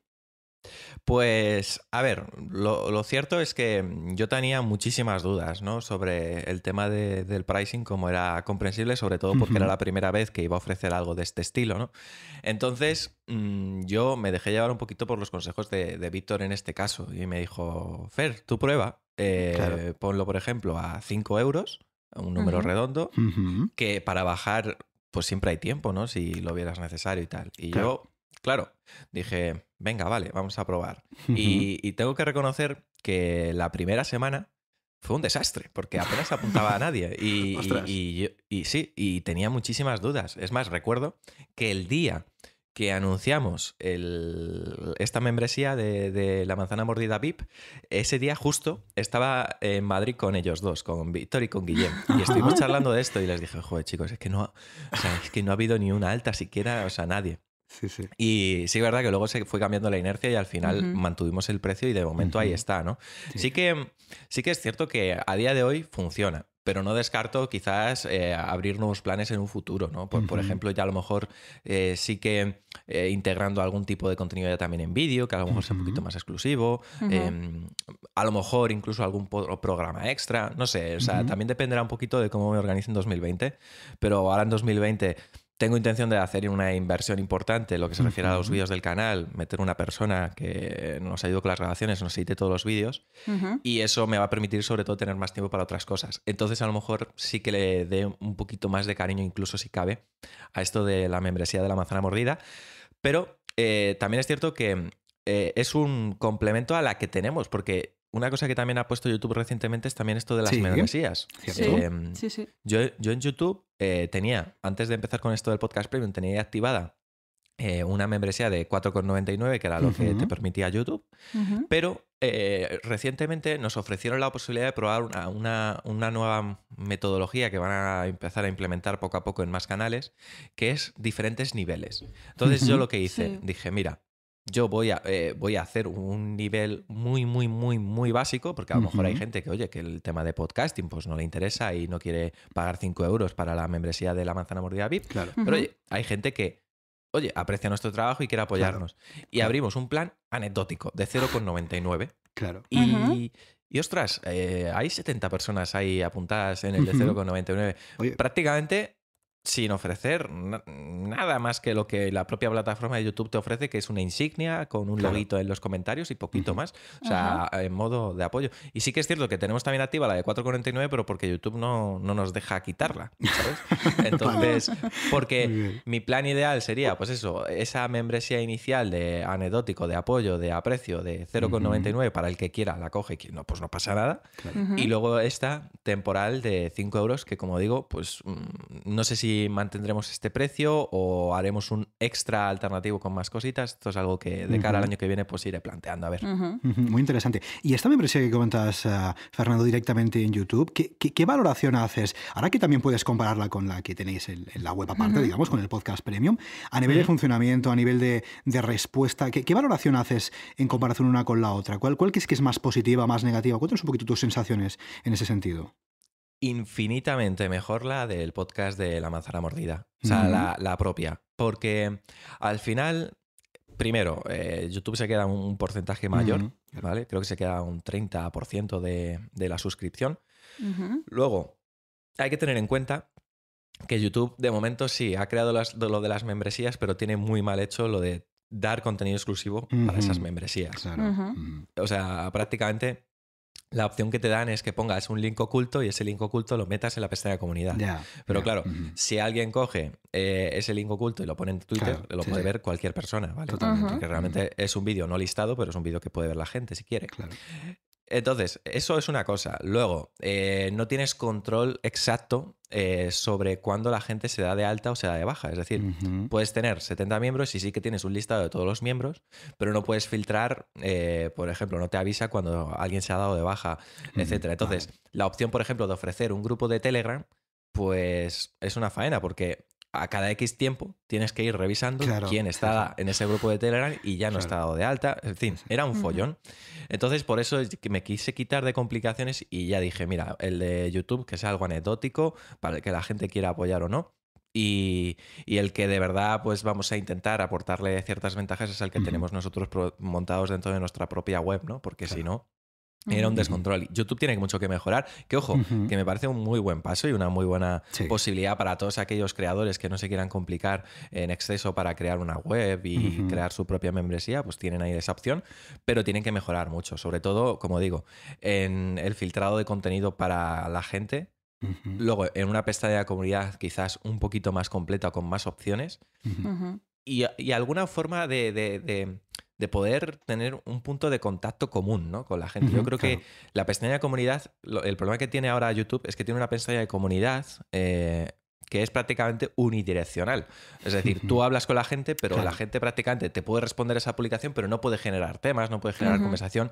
Pues, a ver, lo cierto es que yo tenía muchísimas dudas, ¿no? Sobre el tema del pricing, como era comprensible, sobre todo porque era la primera vez que iba a ofrecer algo de este estilo, ¿no? Entonces, yo me dejé llevar un poquito por los consejos de Víctor en este caso y me dijo, Fer, tú prueba, ponlo, por ejemplo, a 5 euros, un número redondo, que para bajar, pues siempre hay tiempo, ¿no? Si lo vieras necesario y tal. Y yo... Claro, dije, venga, vale, vamos a probar. Y tengo que reconocer que la primera semana fue un desastre, porque apenas apuntaba a nadie. Y tenía muchísimas dudas. Es más, recuerdo que el día que anunciamos esta membresía de la manzana mordida VIP, ese día justo estaba en Madrid con ellos dos, con Víctor y con Guillem. Y estuvimos charlando de esto y les dije, joder, chicos, es que no ha habido ni una alta siquiera, o sea, nadie. Sí, sí. Y sí, es verdad que luego se fue cambiando la inercia y al final mantuvimos el precio y de momento ahí está, ¿no? Sí. Sí que es cierto que a día de hoy funciona, pero no descarto quizás abrir nuevos planes en un futuro, ¿no? Por ejemplo, ya a lo mejor sí que integrando algún tipo de contenido ya también en vídeo, que a lo mejor sea un poquito más exclusivo, a lo mejor incluso algún programa extra, no sé, o sea, también dependerá un poquito de cómo me organice en 2020, pero ahora en 2020... Tengo intención de hacer una inversión importante en lo que se refiere a los vídeos del canal, meter una persona que nos ayude con las grabaciones, nos edite todos los vídeos y eso me va a permitir sobre todo tener más tiempo para otras cosas. Entonces a lo mejor sí que le dé un poquito más de cariño, incluso si cabe, a esto de la membresía de la manzana mordida, pero también es cierto que es un complemento a la que tenemos, porque... Una cosa que también ha puesto YouTube recientemente es también esto de las membresías. Sí. Yo en YouTube tenía, antes de empezar con esto del podcast premium, tenía activada una membresía de 4,99, que era lo que te permitía YouTube, pero recientemente nos ofrecieron la posibilidad de probar una nueva metodología que van a empezar a implementar poco a poco en más canales, que es diferentes niveles. Entonces yo lo que hice, dije, mira, yo voy a hacer un nivel muy, muy, muy, muy básico, porque a lo mejor hay gente que, oye, que el tema de podcasting pues no le interesa y no quiere pagar 5 euros para la membresía de la manzana mordida VIP. Claro. Pero oye, hay gente que, oye, aprecia nuestro trabajo y quiere apoyarnos. Y abrimos un plan anecdótico de 0,99. Claro. Y ostras, hay 70 personas ahí apuntadas en el de 0,99. Oye, prácticamente... sin ofrecer nada más que lo que la propia plataforma de YouTube te ofrece, que es una insignia con un loguito en los comentarios y poquito más. O sea, en modo de apoyo. Y sí que es cierto que tenemos también activa la de 4,49, pero porque YouTube no nos deja quitarla, ¿sabes? Entonces, porque mi plan ideal sería, pues eso, esa membresía inicial de anecdótico, de apoyo, de aprecio, de 0,99 para el que quiera, la coge y no, pues no pasa nada. Y luego esta temporal de 5 euros, que como digo, pues no sé si mantendremos este precio o haremos un extra alternativo con más cositas. Esto es algo que de cara al año que viene pues iré planteando. A ver. Muy interesante. Y esta membresía que comentas, Fernando, directamente en YouTube, ¿qué valoración haces? Ahora que también puedes compararla con la que tenéis en la web aparte, digamos, con el podcast premium, a nivel de funcionamiento, a nivel de respuesta, ¿qué valoración haces en comparación una con la otra? ¿Cuál crees que es más positiva, más negativa? Cuéntanos un poquito tus sensaciones en ese sentido. Infinitamente mejor la del podcast de la manzana mordida, o sea, la propia, porque al final, primero, YouTube se queda un porcentaje mayor, ¿vale? Creo que se queda un 30% de la suscripción. Luego, hay que tener en cuenta que YouTube, de momento, sí, ha creado lo de las membresías, pero tiene muy mal hecho lo de dar contenido exclusivo para esas membresías. Claro. O sea, prácticamente... la opción que te dan es que pongas un link oculto y ese link oculto lo metas en la pestaña de comunidad. Pero claro, si alguien coge ese link oculto y lo pone en Twitter, lo puede ver cualquier persona, ¿vale? Porque realmente es un vídeo no listado, pero es un vídeo que puede ver la gente si quiere. Claro. Entonces, eso es una cosa. Luego, no tienes control exacto sobre cuándo la gente se da de alta o se da de baja. Es decir, puedes tener 70 miembros y sí que tienes un listado de todos los miembros, pero no puedes filtrar, por ejemplo, no te avisa cuando alguien se ha dado de baja, etcétera. Entonces, la opción, por ejemplo, de ofrecer un grupo de Telegram, pues es una faena porque a cada X tiempo tienes que ir revisando quién está en ese grupo de Telegram y ya no está dado de alta. En fin, era un follón. Entonces, por eso es que me quise quitar de complicaciones y ya dije, mira, el de YouTube, que sea algo anecdótico, para que la gente quiera apoyar o no. Y el que de verdad pues vamos a intentar aportarle ciertas ventajas es el que tenemos nosotros montados dentro de nuestra propia web, ¿no? Porque si no... era un descontrol. YouTube tiene mucho que mejorar. Que ojo, que me parece un muy buen paso y una muy buena posibilidad para todos aquellos creadores que no se quieran complicar en exceso para crear una web y crear su propia membresía, pues tienen ahí esa opción, pero tienen que mejorar mucho. Sobre todo, como digo, en el filtrado de contenido para la gente. Luego, en una pestaña de comunidad quizás un poquito más completa, con más opciones. Y alguna forma de poder tener un punto de contacto común, ¿no? Con la gente. Yo creo que la pestaña de comunidad, el problema que tiene ahora YouTube es que tiene una pestaña de comunidad que es prácticamente unidireccional. Es decir, tú hablas con la gente, pero la gente prácticamente te puede responder esa publicación, pero no puede generar temas, no puede generar conversación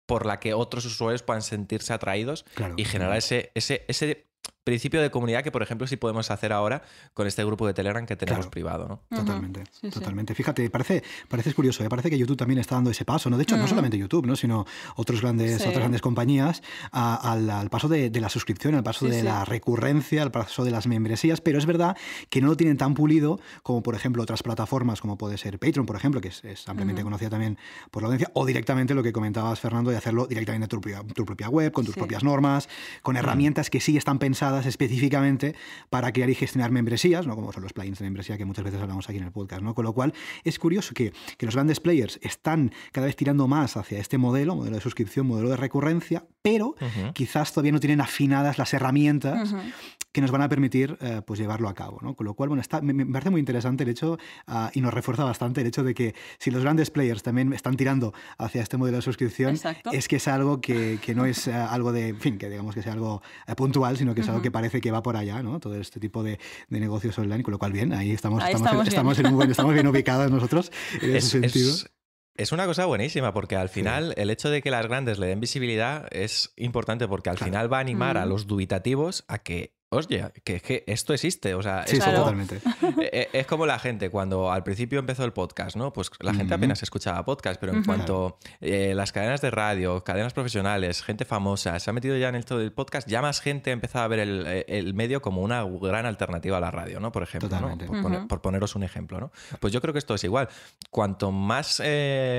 por la que otros usuarios puedan sentirse atraídos y generar ese principio de comunidad que, por ejemplo, sí podemos hacer ahora con este grupo de Telegram que tenemos privado, ¿no? Totalmente, totalmente. Fíjate, parece curioso, parece que YouTube también está dando ese paso, ¿no? De hecho, no solamente YouTube, ¿no? Sino otras grandes compañías al paso de la suscripción, al paso de la recurrencia, al paso de las membresías, pero es verdad que no lo tienen tan pulido como, por ejemplo, otras plataformas como puede ser Patreon, por ejemplo, que es ampliamente conocida también por la audiencia, o directamente lo que comentabas, Fernando, de hacerlo directamente en tu propia web, con tus propias normas, con herramientas que sí están pensadas específicamente para crear y gestionar membresías, ¿no? Como son los plugins de membresía que muchas veces hablamos aquí en el podcast, ¿no? Con lo cual es curioso que los grandes players están cada vez tirando más hacia este modelo de suscripción, modelo de recurrencia, pero quizás todavía no tienen afinadas las herramientas que nos van a permitir pues llevarlo a cabo, ¿no? Con lo cual, bueno, me parece muy interesante el hecho y nos refuerza bastante el hecho de que si los grandes players también están tirando hacia este modelo de suscripción, es que es algo que no es algo de, en fin, que digamos que sea algo puntual, sino que es algo que parece que va por allá, ¿no? Todo este tipo de negocios online, con lo cual bien, ahí estamos bien ubicados nosotros en ese sentido. Es una cosa buenísima porque al final el hecho de que las grandes le den visibilidad es importante porque al final va a animar a los dubitativos a que, oye, que esto existe. O sea, totalmente. Es como la gente cuando al principio empezó el podcast, ¿no? Pues la gente apenas escuchaba podcast, pero en cuanto las cadenas de radio, cadenas profesionales, gente famosa se ha metido ya en esto del podcast, ya más gente ha empezado a ver el medio como una gran alternativa a la radio, ¿no? Por ejemplo, ¿no? Por poneros un ejemplo, ¿no? Pues yo creo que esto es igual. Cuanto más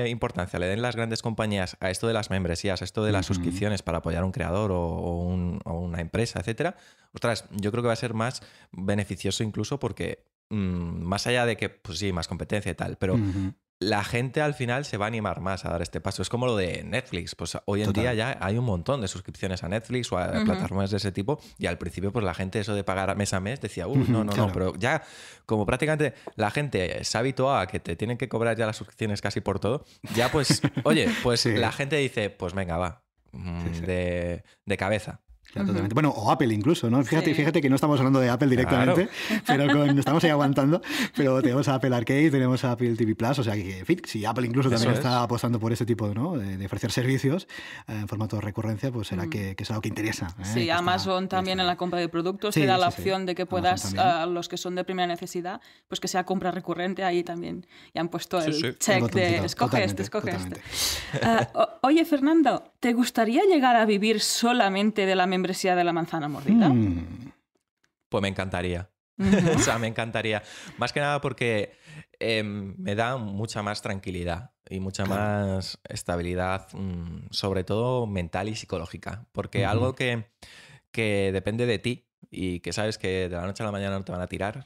importancia le den las grandes compañías a esto de las membresías, a esto de las suscripciones para apoyar a un creador o una empresa, etcétera, ostras, yo creo que va a ser más beneficioso incluso porque más allá de que, pues sí, más competencia y tal, pero la gente al final se va a animar más a dar este paso. Es como lo de Netflix. Pues hoy en día ya hay un montón de suscripciones a Netflix o a plataformas de ese tipo y al principio pues la gente eso de pagar mes a mes decía, no, pero ya como prácticamente la gente se ha habituado a que te tienen que cobrar ya las suscripciones casi por todo, ya pues, oye, pues la gente dice, pues venga, va, de cabeza. Totalmente. Bueno, o Apple incluso, ¿no? Fíjate que no estamos hablando de Apple directamente, pero estamos ahí aguantando, pero tenemos a Apple Arcade, tenemos a Apple TV Plus, o sea que, en fin, si Apple incluso también está apostando por ese tipo, ¿no? de ofrecer servicios en formato de recurrencia, pues será que es algo que interesa. Sí, Amazon también en la compra de productos te da la opción de que puedas, a los que son de primera necesidad, pues que sea compra recurrente, ahí también ya han puesto el check de escoge este. Oye, Fernando, ¿te gustaría llegar a vivir solamente de la membresía de la manzana mordida? Pues me encantaría. O sea, me encantaría. Más que nada porque me da mucha más tranquilidad y mucha más estabilidad, sobre todo mental y psicológica. Porque algo que depende de ti y que sabes que de la noche a la mañana no te van a tirar,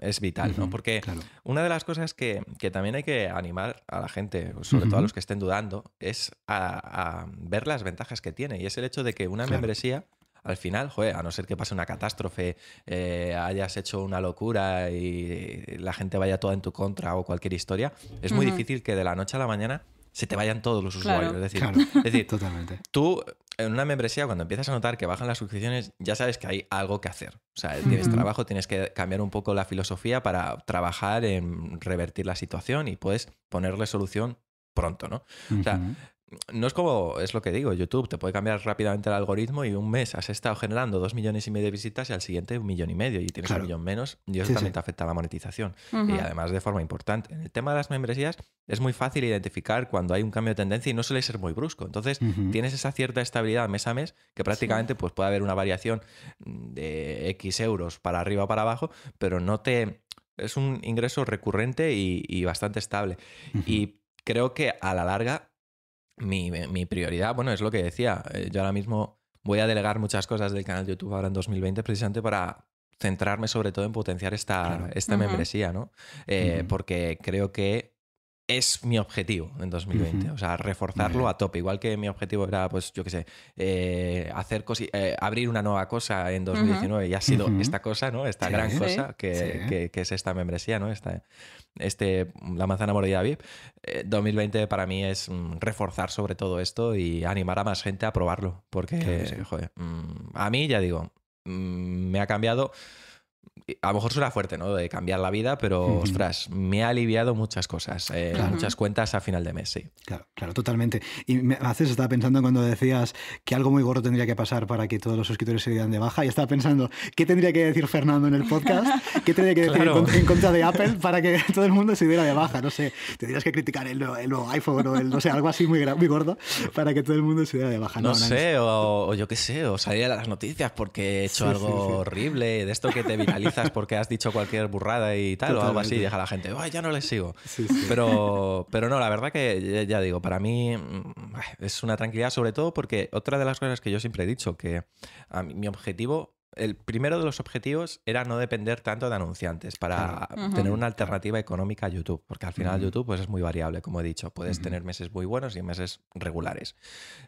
es vital, ¿no? Porque una de las cosas que también hay que animar a la gente, sobre todo a los que estén dudando, es a ver las ventajas que tiene. Y es el hecho de que una membresía, al final, joder, a no ser que pase una catástrofe, hayas hecho una locura y la gente vaya toda en tu contra o cualquier historia, es muy difícil que de la noche a la mañana se te vayan todos los usuarios. Es decir, totalmente. Tú en una membresía, cuando empiezas a notar que bajan las suscripciones, ya sabes que hay algo que hacer. O sea, tienes trabajo, tienes que cambiar un poco la filosofía para trabajar en revertir la situación y puedes ponerle solución pronto, ¿no? O sea, no es como, es lo que digo, YouTube te puede cambiar rápidamente el algoritmo y un mes has estado generando 2,5 millones de visitas y al siguiente 1,5 millones y tienes 1 millón menos y eso también te afecta a la monetización y además de forma importante. En el tema de las membresías es muy fácil identificar cuando hay un cambio de tendencia y no suele ser muy brusco. Entonces tienes esa cierta estabilidad mes a mes que prácticamente pues, puede haber una variación de X euros para arriba o para abajo, pero no te... Es un ingreso recurrente y bastante estable. Y creo que a la larga mi prioridad, bueno, es lo que decía. Yo ahora mismo voy a delegar muchas cosas del canal de YouTube ahora en 2020 precisamente para centrarme sobre todo en potenciar esta membresía, ¿no? Porque creo que es mi objetivo en 2020, o sea, reforzarlo a tope. Igual que mi objetivo era, pues, yo qué sé, hacer abrir una nueva cosa en 2019 y ha sido esta cosa, ¿no? Esta gran cosa que es esta membresía, ¿no? La manzana mordida VIP. 2020 para mí es reforzar sobre todo esto y animar a más gente a probarlo. Porque, joder, a mí, ya digo, me ha cambiado a lo mejor suena fuerte, ¿no? De cambiar la vida, pero, ostras, me ha aliviado muchas cosas, muchas cuentas a final de mes, sí. Claro, totalmente. Y estaba pensando cuando decías que algo muy gordo tendría que pasar para que todos los suscriptores se dieran de baja, y estaba pensando, ¿qué tendría que decir Fernando en el podcast? ¿Qué tendría que decir en contra de Apple para que todo el mundo se diera de baja? No sé, tendrías que criticar el nuevo iPhone o no sé, algo así muy gordo para que todo el mundo se diera de baja. No sé, o yo qué sé, o salir a las noticias porque he hecho algo horrible, de esto que te viralizas porque has dicho cualquier burrada y tal, o algo así, y deja a la gente, ¡ay, ya no les sigo! Sí. Pero no, la verdad que ya digo, para mí es una tranquilidad, sobre todo porque otra de las cosas que yo siempre he dicho, que mi objetivo, el primero de los objetivos era no depender tanto de anunciantes para tener una alternativa económica a YouTube, porque al final YouTube pues es muy variable, como he dicho, puedes tener meses muy buenos y meses regulares.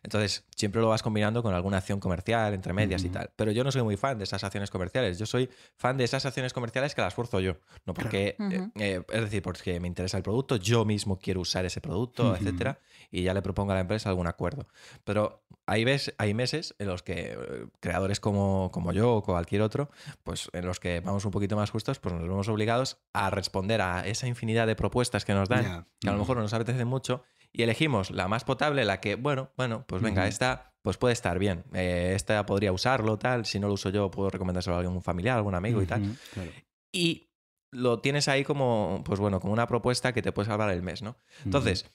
Entonces, siempre lo vas combinando con alguna acción comercial entre medias y tal, pero yo no soy muy fan de esas acciones comerciales, yo soy fan de esas acciones comerciales que las forzo yo, no porque, es decir, porque me interesa el producto, yo mismo quiero usar ese producto, etcétera, y ya le propongo a la empresa algún acuerdo. Pero hay meses en los que creadores como yo o cualquier otro, pues en los que vamos un poquito más justos, pues nos vemos obligados a responder a esa infinidad de propuestas que nos dan, que a lo mejor no nos apetece mucho, y elegimos la más potable, la que, bueno, pues venga, esta pues puede estar bien, esta podría usarlo, tal, si no lo uso yo puedo recomendárselo a algún familiar, algún amigo y tal. Claro. Y lo tienes ahí como, pues bueno, como una propuesta que te puede salvar el mes, ¿no? Entonces,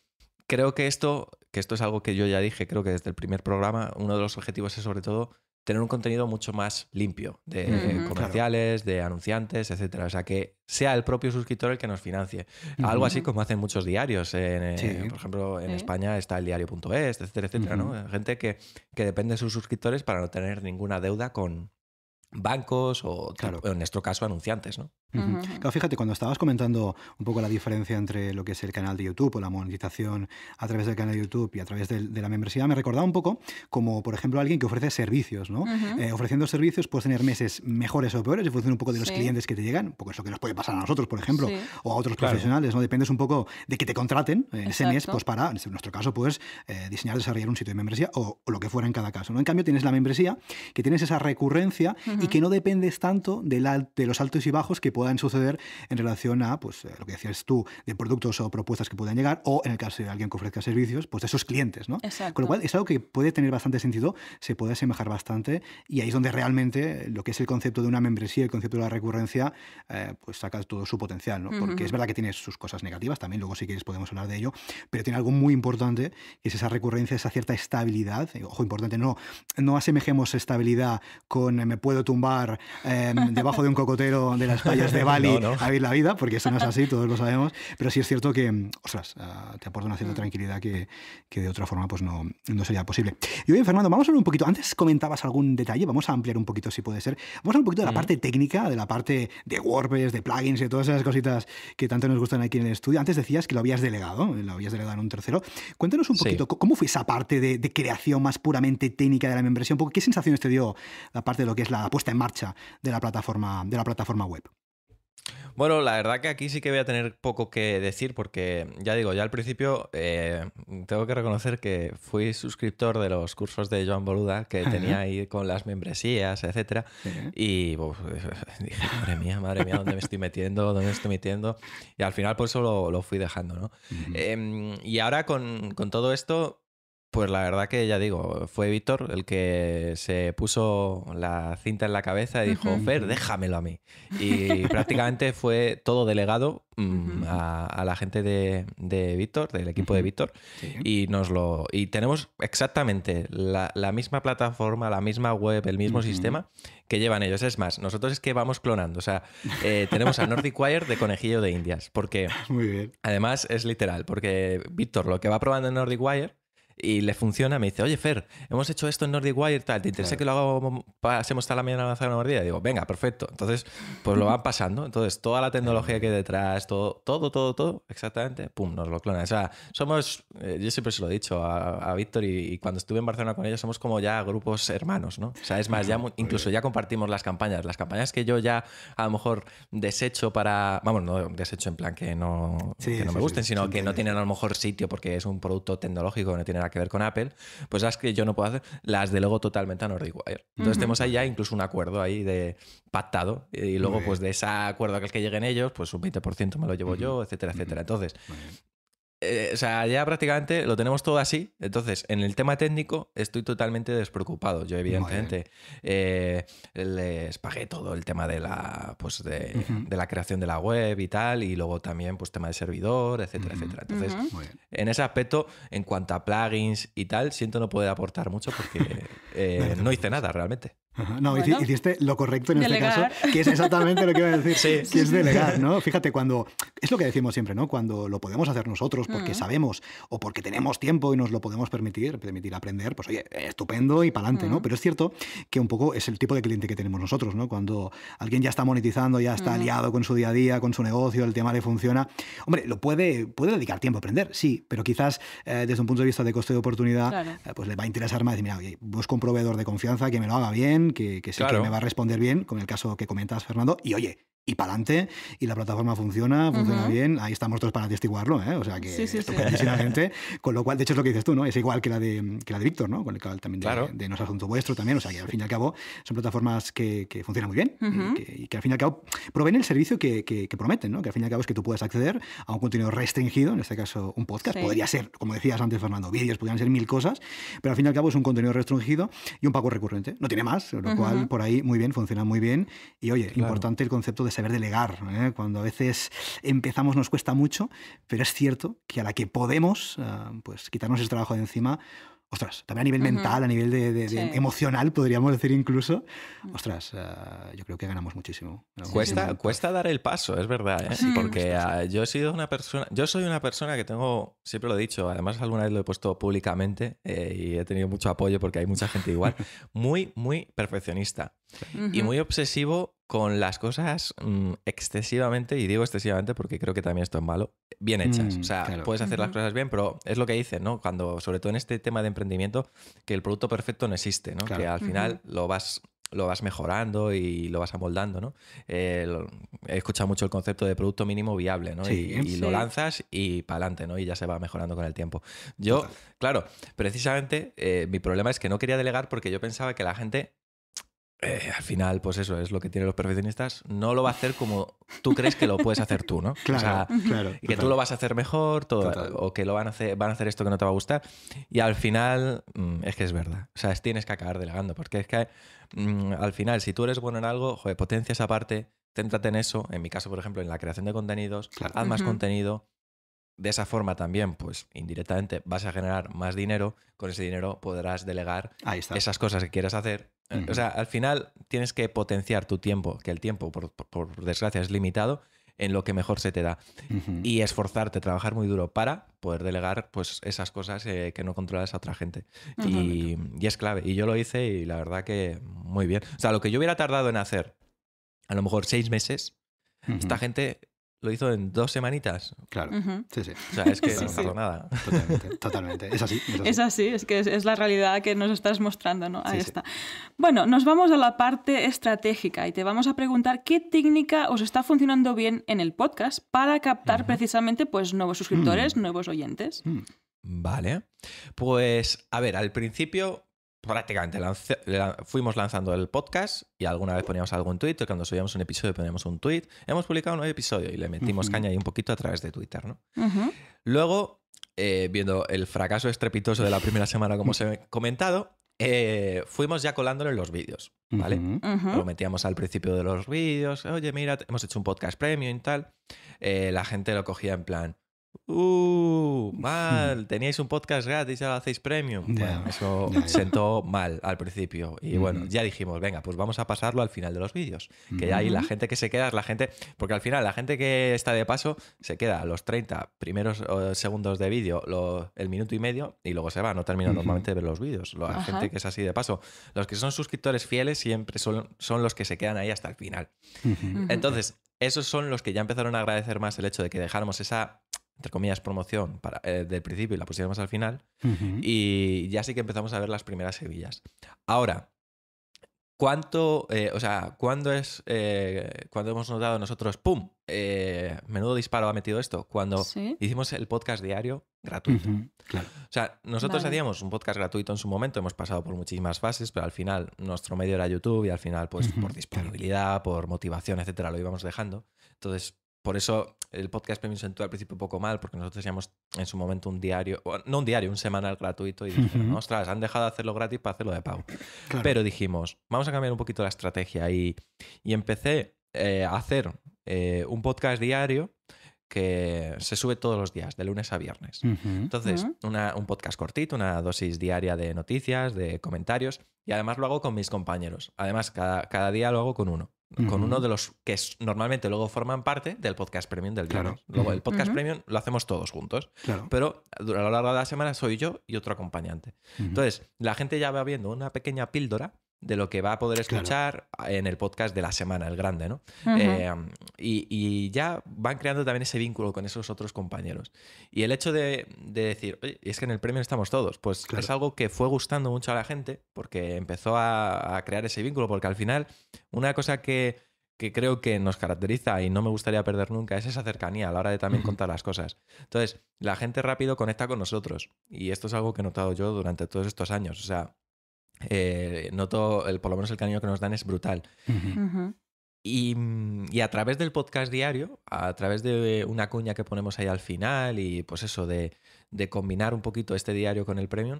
creo que esto es algo que yo ya dije, creo que desde el primer programa, uno de los objetivos es sobre todo tener un contenido mucho más limpio de comerciales, de anunciantes, etcétera. O sea, que sea el propio suscriptor el que nos financie. Algo así como hacen muchos diarios. Por ejemplo, en España está el diario.es, etcétera, etcétera, ¿no? Gente que depende de sus suscriptores para no tener ninguna deuda con bancos o, en nuestro caso, anunciantes, ¿no? Claro, fíjate, cuando estabas comentando un poco la diferencia entre lo que es el canal de YouTube o la monetización a través del canal de YouTube y a través de la membresía, me recordaba un poco como, por ejemplo, alguien que ofrece servicios, ¿no? Ofreciendo servicios puedes tener meses mejores o peores en función un poco de los clientes que te llegan, un poco eso que nos puede pasar a nosotros, por ejemplo, o a otros profesionales, ¿no? Dependes un poco de que te contraten ese mes, pues para, en nuestro caso, pues diseñar, desarrollar un sitio de membresía o lo que fuera en cada caso, ¿no? En cambio, tienes la membresía, que tienes esa recurrencia y que no dependes tanto de los altos y bajos que puedan suceder en relación a pues, lo que decías tú, de productos o propuestas que puedan llegar, o en el caso de alguien que ofrezca servicios, pues de esos clientes, ¿no? Exacto. Con lo cual es algo que puede tener bastante sentido, se puede asemejar bastante, y ahí es donde realmente lo que es el concepto de una membresía, el concepto de la recurrencia, pues saca todo su potencial, ¿no? Porque es verdad que tiene sus cosas negativas también, luego si quieres podemos hablar de ello, pero tiene algo muy importante, que es esa recurrencia, esa cierta estabilidad. Ojo, importante, no asemejemos estabilidad con me puedo tumbar debajo de un cocotero de las playas de Bali a vivir la vida, porque eso no es así, todos lo sabemos, pero sí es cierto que, ostras, te aporta una cierta tranquilidad que de otra forma pues no sería posible. Y oye, Fernando, vamos a hablar un poquito, antes comentabas algún detalle, vamos a ampliar un poquito si puede ser, vamos a hablar un poquito de la parte técnica, de la parte de WordPress, de plugins, de todas esas cositas que tanto nos gustan aquí en el estudio. Antes decías que lo habías delegado en un tercero. Cuéntanos un poquito, ¿cómo fue esa parte de creación más puramente técnica de la membresía? Un poco, ¿qué sensaciones te dio la parte de lo que es la puesta en marcha de la plataforma web? Bueno, la verdad que aquí sí que voy a tener poco que decir porque, ya digo, ya al principio tengo que reconocer que fui suscriptor de los cursos de Joan Boluda que tenía ahí con las membresías, etcétera, y dije, madre mía, ¿dónde me estoy metiendo? Y al final pues eso lo fui dejando, ¿no? Y ahora con todo esto, pues la verdad que ya digo, fue Víctor el que se puso la cinta en la cabeza y dijo, Fer, déjamelo a mí. Y prácticamente fue todo delegado a la gente de Víctor, del equipo de Víctor, y tenemos exactamente la misma plataforma, la misma web, el mismo sistema que llevan ellos. Es más, nosotros es que vamos clonando. O sea, tenemos a Nordic Wire de conejillo de indias, porque muy bien. Además es literal, porque Víctor lo que va probando en Nordic Wire y le funciona, me dice, oye Fer, hemos hecho esto en Nordic Wire, tal, ¿te interesa que lo pasemos hasta la mañana avanzada una mordida? Y digo, venga, perfecto. Entonces, pues lo van pasando. Entonces, toda la tecnología que hay detrás, todo, exactamente, pum, nos lo clona. O sea, somos, yo siempre se lo he dicho a Víctor y cuando estuve en Barcelona con ellos, somos como ya grupos hermanos, ¿no? O sea, es más, ya incluso ya compartimos las campañas que yo ya a lo mejor desecho vamos, no desecho en plan que no me gusten, sino que no tienen a lo mejor sitio porque es un producto tecnológico, no tiene nada nada que ver con Apple, pues las que yo no puedo hacer, las delego totalmente a Nordic Wire. Entonces tenemos ahí ya incluso un acuerdo ahí de pactado y luego pues de ese acuerdo al que lleguen ellos, pues un 20% me lo llevo yo, etcétera, etcétera. Entonces... o sea, ya prácticamente lo tenemos todo así. Entonces, en el tema técnico estoy totalmente despreocupado. Yo, evidentemente, les pagué todo el tema de la, pues de la creación de la web y tal, y luego también pues tema de servidor, etcétera, etcétera. Entonces, en ese aspecto, en cuanto a plugins y tal, siento no poder aportar mucho porque no hice nada realmente. No, bueno, hiciste lo correcto en delegar. Este caso, que es exactamente lo que iba a decir, que es delegar, ¿no? Fíjate, cuando, es lo que decimos siempre, ¿no? Cuando lo podemos hacer nosotros porque sabemos o porque tenemos tiempo y nos lo podemos permitir aprender, pues oye, estupendo y pa'lante, ¿no? Pero es cierto que un poco es el tipo de cliente que tenemos nosotros, ¿no? Cuando alguien ya está monetizando, ya está liado con su día a día, con su negocio, el tema le funciona, hombre, lo puede dedicar tiempo a aprender, sí, pero quizás desde un punto de vista de coste de oportunidad, pues le va a interesar más decir, mira, oye, busco un proveedor de confianza que me lo haga bien, que sé que me va a responder bien, con el caso que comentas, Fernando, y oye, y para adelante, y la plataforma funciona bien, ahí estamos todos para atestiguarlo, ¿eh? O sea que estupendísimamente, con lo cual, de hecho es lo que dices tú, ¿no? Es igual que la de Víctor, ¿no? Con el canal también de No es Asunto Vuestro también, o sea que al fin y al cabo son plataformas que funcionan muy bien y que al fin y al cabo proveen el servicio que prometen, ¿no? Que al fin y al cabo es que tú puedes acceder a un contenido restringido, en este caso un podcast, podría ser, como decías antes, Fernando, vídeos, podrían ser 1000 cosas, pero al fin y al cabo es un contenido restringido y un pago recurrente, no tiene más, lo cual por ahí muy bien, funciona muy bien y oye, importante el concepto de saber delegar, ¿eh? Cuando a veces empezamos nos cuesta mucho, pero es cierto que a la que podemos pues quitarnos ese trabajo de encima, ostras, también a nivel mental, a nivel de emocional, podríamos decir incluso, ostras, yo creo que ganamos muchísimo. Cuesta dar el paso, es verdad, ¿eh? Sí, porque yo soy una persona que tengo, siempre lo he dicho, además alguna vez lo he puesto públicamente y he tenido mucho apoyo porque hay mucha gente igual, muy, muy perfeccionista y muy obsesivo con las cosas excesivamente, y digo excesivamente porque creo que también esto es malo, bien hechas. O sea, puedes hacer las cosas bien, pero es lo que dicen, ¿no? Cuando, sobre todo en este tema de emprendimiento, que el producto perfecto no existe, ¿no? Que al final lo vas mejorando y lo vas amoldando, ¿no? He escuchado mucho el concepto de producto mínimo viable, ¿no? Y lo lanzas y para adelante, ¿no? Y ya se va mejorando con el tiempo. Yo, claro, precisamente mi problema es que no quería delegar porque yo pensaba que la gente... al final, pues eso es lo que tienen los perfeccionistas. No lo va a hacer como tú crees que lo puedes hacer tú, ¿no? Y que tú lo vas a hacer mejor, o que van a hacer esto que no te va a gustar. Y al final, es que es verdad. O sea, tienes que acabar delegando. Porque es que al final, si tú eres bueno en algo, joder, potencia esa parte, céntrate en eso. En mi caso, por ejemplo, en la creación de contenidos, haz más contenido. De esa forma también, pues indirectamente vas a generar más dinero. Con ese dinero podrás delegar esas cosas que quieres hacer. O sea, al final tienes que potenciar tu tiempo, que el tiempo, por desgracia, es limitado, en lo que mejor se te da. Y esforzarte, trabajar muy duro para poder delegar pues, esas cosas que no controlas a otra gente. Y es clave. Y yo lo hice y la verdad que muy bien. O sea, lo que yo hubiera tardado en hacer, a lo mejor 6 meses, esta gente... Lo hizo en 2 semanitas. Claro, sí. O sea, es que no tardó nada. Totalmente. Es así. Es así, es que es la realidad que nos estás mostrando, ¿no? Ahí está. Bueno, nos vamos a la parte estratégica y te vamos a preguntar qué técnica os está funcionando bien en el podcast para captar precisamente pues, nuevos suscriptores, nuevos oyentes. Vale. Pues, a ver, al principio... Prácticamente fuimos lanzando el podcast y alguna vez poníamos algún tweet, cuando subíamos un episodio poníamos un tweet, hemos publicado un nuevo episodio y le metimos caña ahí un poquito a través de Twitter, ¿no? Luego, viendo el fracaso estrepitoso de la primera semana, como os he comentado, fuimos ya colándolo en los vídeos, ¿vale? Lo metíamos al principio de los vídeos, oye, mira, hemos hecho un podcast premium y tal, la gente lo cogía en plan... mal, teníais un podcast gratis y ahora lo hacéis premium. Bueno, eso sentó mal al principio. Y bueno, ya dijimos, venga, pues vamos a pasarlo al final de los vídeos. Que ya ahí la gente que se queda es la gente... Porque al final la gente que está de paso se queda a los 30 primeros segundos de vídeo, el minuto y medio, y luego se va. No termina normalmente de ver los vídeos. La gente que es así de paso. Los que son suscriptores fieles siempre son los que se quedan ahí hasta el final. Entonces, esos son los que ya empezaron a agradecer más el hecho de que dejáramos esa... entre comillas, promoción del principio y la pusiéramos al final. Y ya sí que empezamos a ver las primeras hebillas. Ahora, ¿cuánto, cuándo hemos notado nosotros, ¡pum! Menudo disparo ha metido esto. Cuando hicimos el podcast diario gratuito. Claro. O sea, nosotros hacíamos un podcast gratuito en su momento, hemos pasado por muchísimas fases, pero al final nuestro medio era YouTube y al final, pues por disponibilidad, por motivación, etcétera, lo íbamos dejando. Entonces, por eso el podcast premium se sentó al principio un poco mal, porque nosotros teníamos en su momento un diario, no un diario, un semanal gratuito, y dijeron, ostras, han dejado de hacerlo gratis para hacerlo de pago. Claro. Pero dijimos, vamos a cambiar un poquito la estrategia y empecé a hacer un podcast diario que se sube todos los días, de lunes a viernes. Entonces, un podcast cortito, una dosis diaria de noticias, de comentarios, y además lo hago con mis compañeros. Además, cada día lo hago con uno. Con uno de los que normalmente luego forman parte del podcast premium del viernes. Claro. Luego el podcast premium lo hacemos todos juntos. Claro. Pero a lo largo de la semana soy yo y otro acompañante. Entonces, la gente ya va viendo una pequeña píldora de lo que va a poder escuchar en el podcast de la semana, el grande, ¿no? Y ya van creando también ese vínculo con esos otros compañeros. Y el hecho de decir, oye, es que en el premio estamos todos, pues es algo que fue gustando mucho a la gente porque empezó a crear ese vínculo, porque al final una cosa que creo que nos caracteriza y no me gustaría perder nunca es esa cercanía a la hora de también contar las cosas. Entonces, la gente rápido conecta con nosotros y esto es algo que he notado yo durante todos estos años. O sea, noto, por lo menos el cariño que nos dan es brutal. Y a través del podcast diario, a través de una cuña que ponemos ahí al final y pues eso de combinar un poquito este diario con el premium,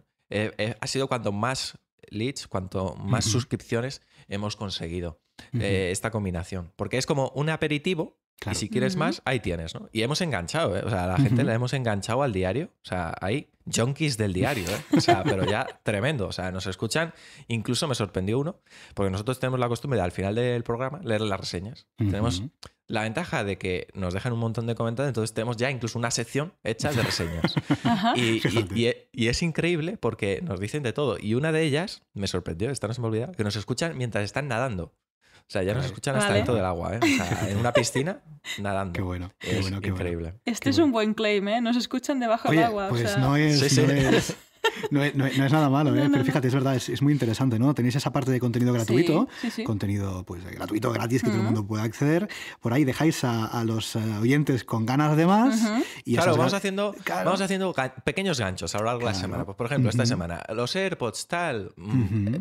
ha sido cuanto más leads, cuanto más suscripciones hemos conseguido esta combinación. Porque es como un aperitivo. Claro. Y si quieres más, ahí tienes, ¿no? Y hemos enganchado, ¿eh? O sea, a la gente la hemos enganchado al diario. O sea, hay junkies del diario, ¿eh? O sea, pero ya tremendo. O sea, nos escuchan. Incluso me sorprendió uno, porque nosotros tenemos la costumbre de al final del programa leer las reseñas. Tenemos la ventaja de que nos dejan un montón de comentarios, entonces tenemos ya incluso una sección hecha de reseñas. Y es increíble porque nos dicen de todo. Y una de ellas, me sorprendió, esta no se me olvida, que nos escuchan mientras están nadando. O sea, ya nos escuchan hasta dentro del agua, ¿eh? O sea, en una piscina, nadando. Qué bueno, qué increíble. Bueno. Este es un buen claim, ¿eh? Nos escuchan debajo del agua. Pues o sea... no es nada malo, ¿eh? Pero fíjate, es verdad, es muy interesante, ¿no? Tenéis esa parte de contenido gratuito, contenido pues gratuito, gratis, que todo el mundo pueda acceder. Por ahí dejáis a los oyentes con ganas de más. Y claro, vamos haciendo pequeños ganchos a lo largo de la semana. Pues, por ejemplo, esta semana, los AirPods, tal,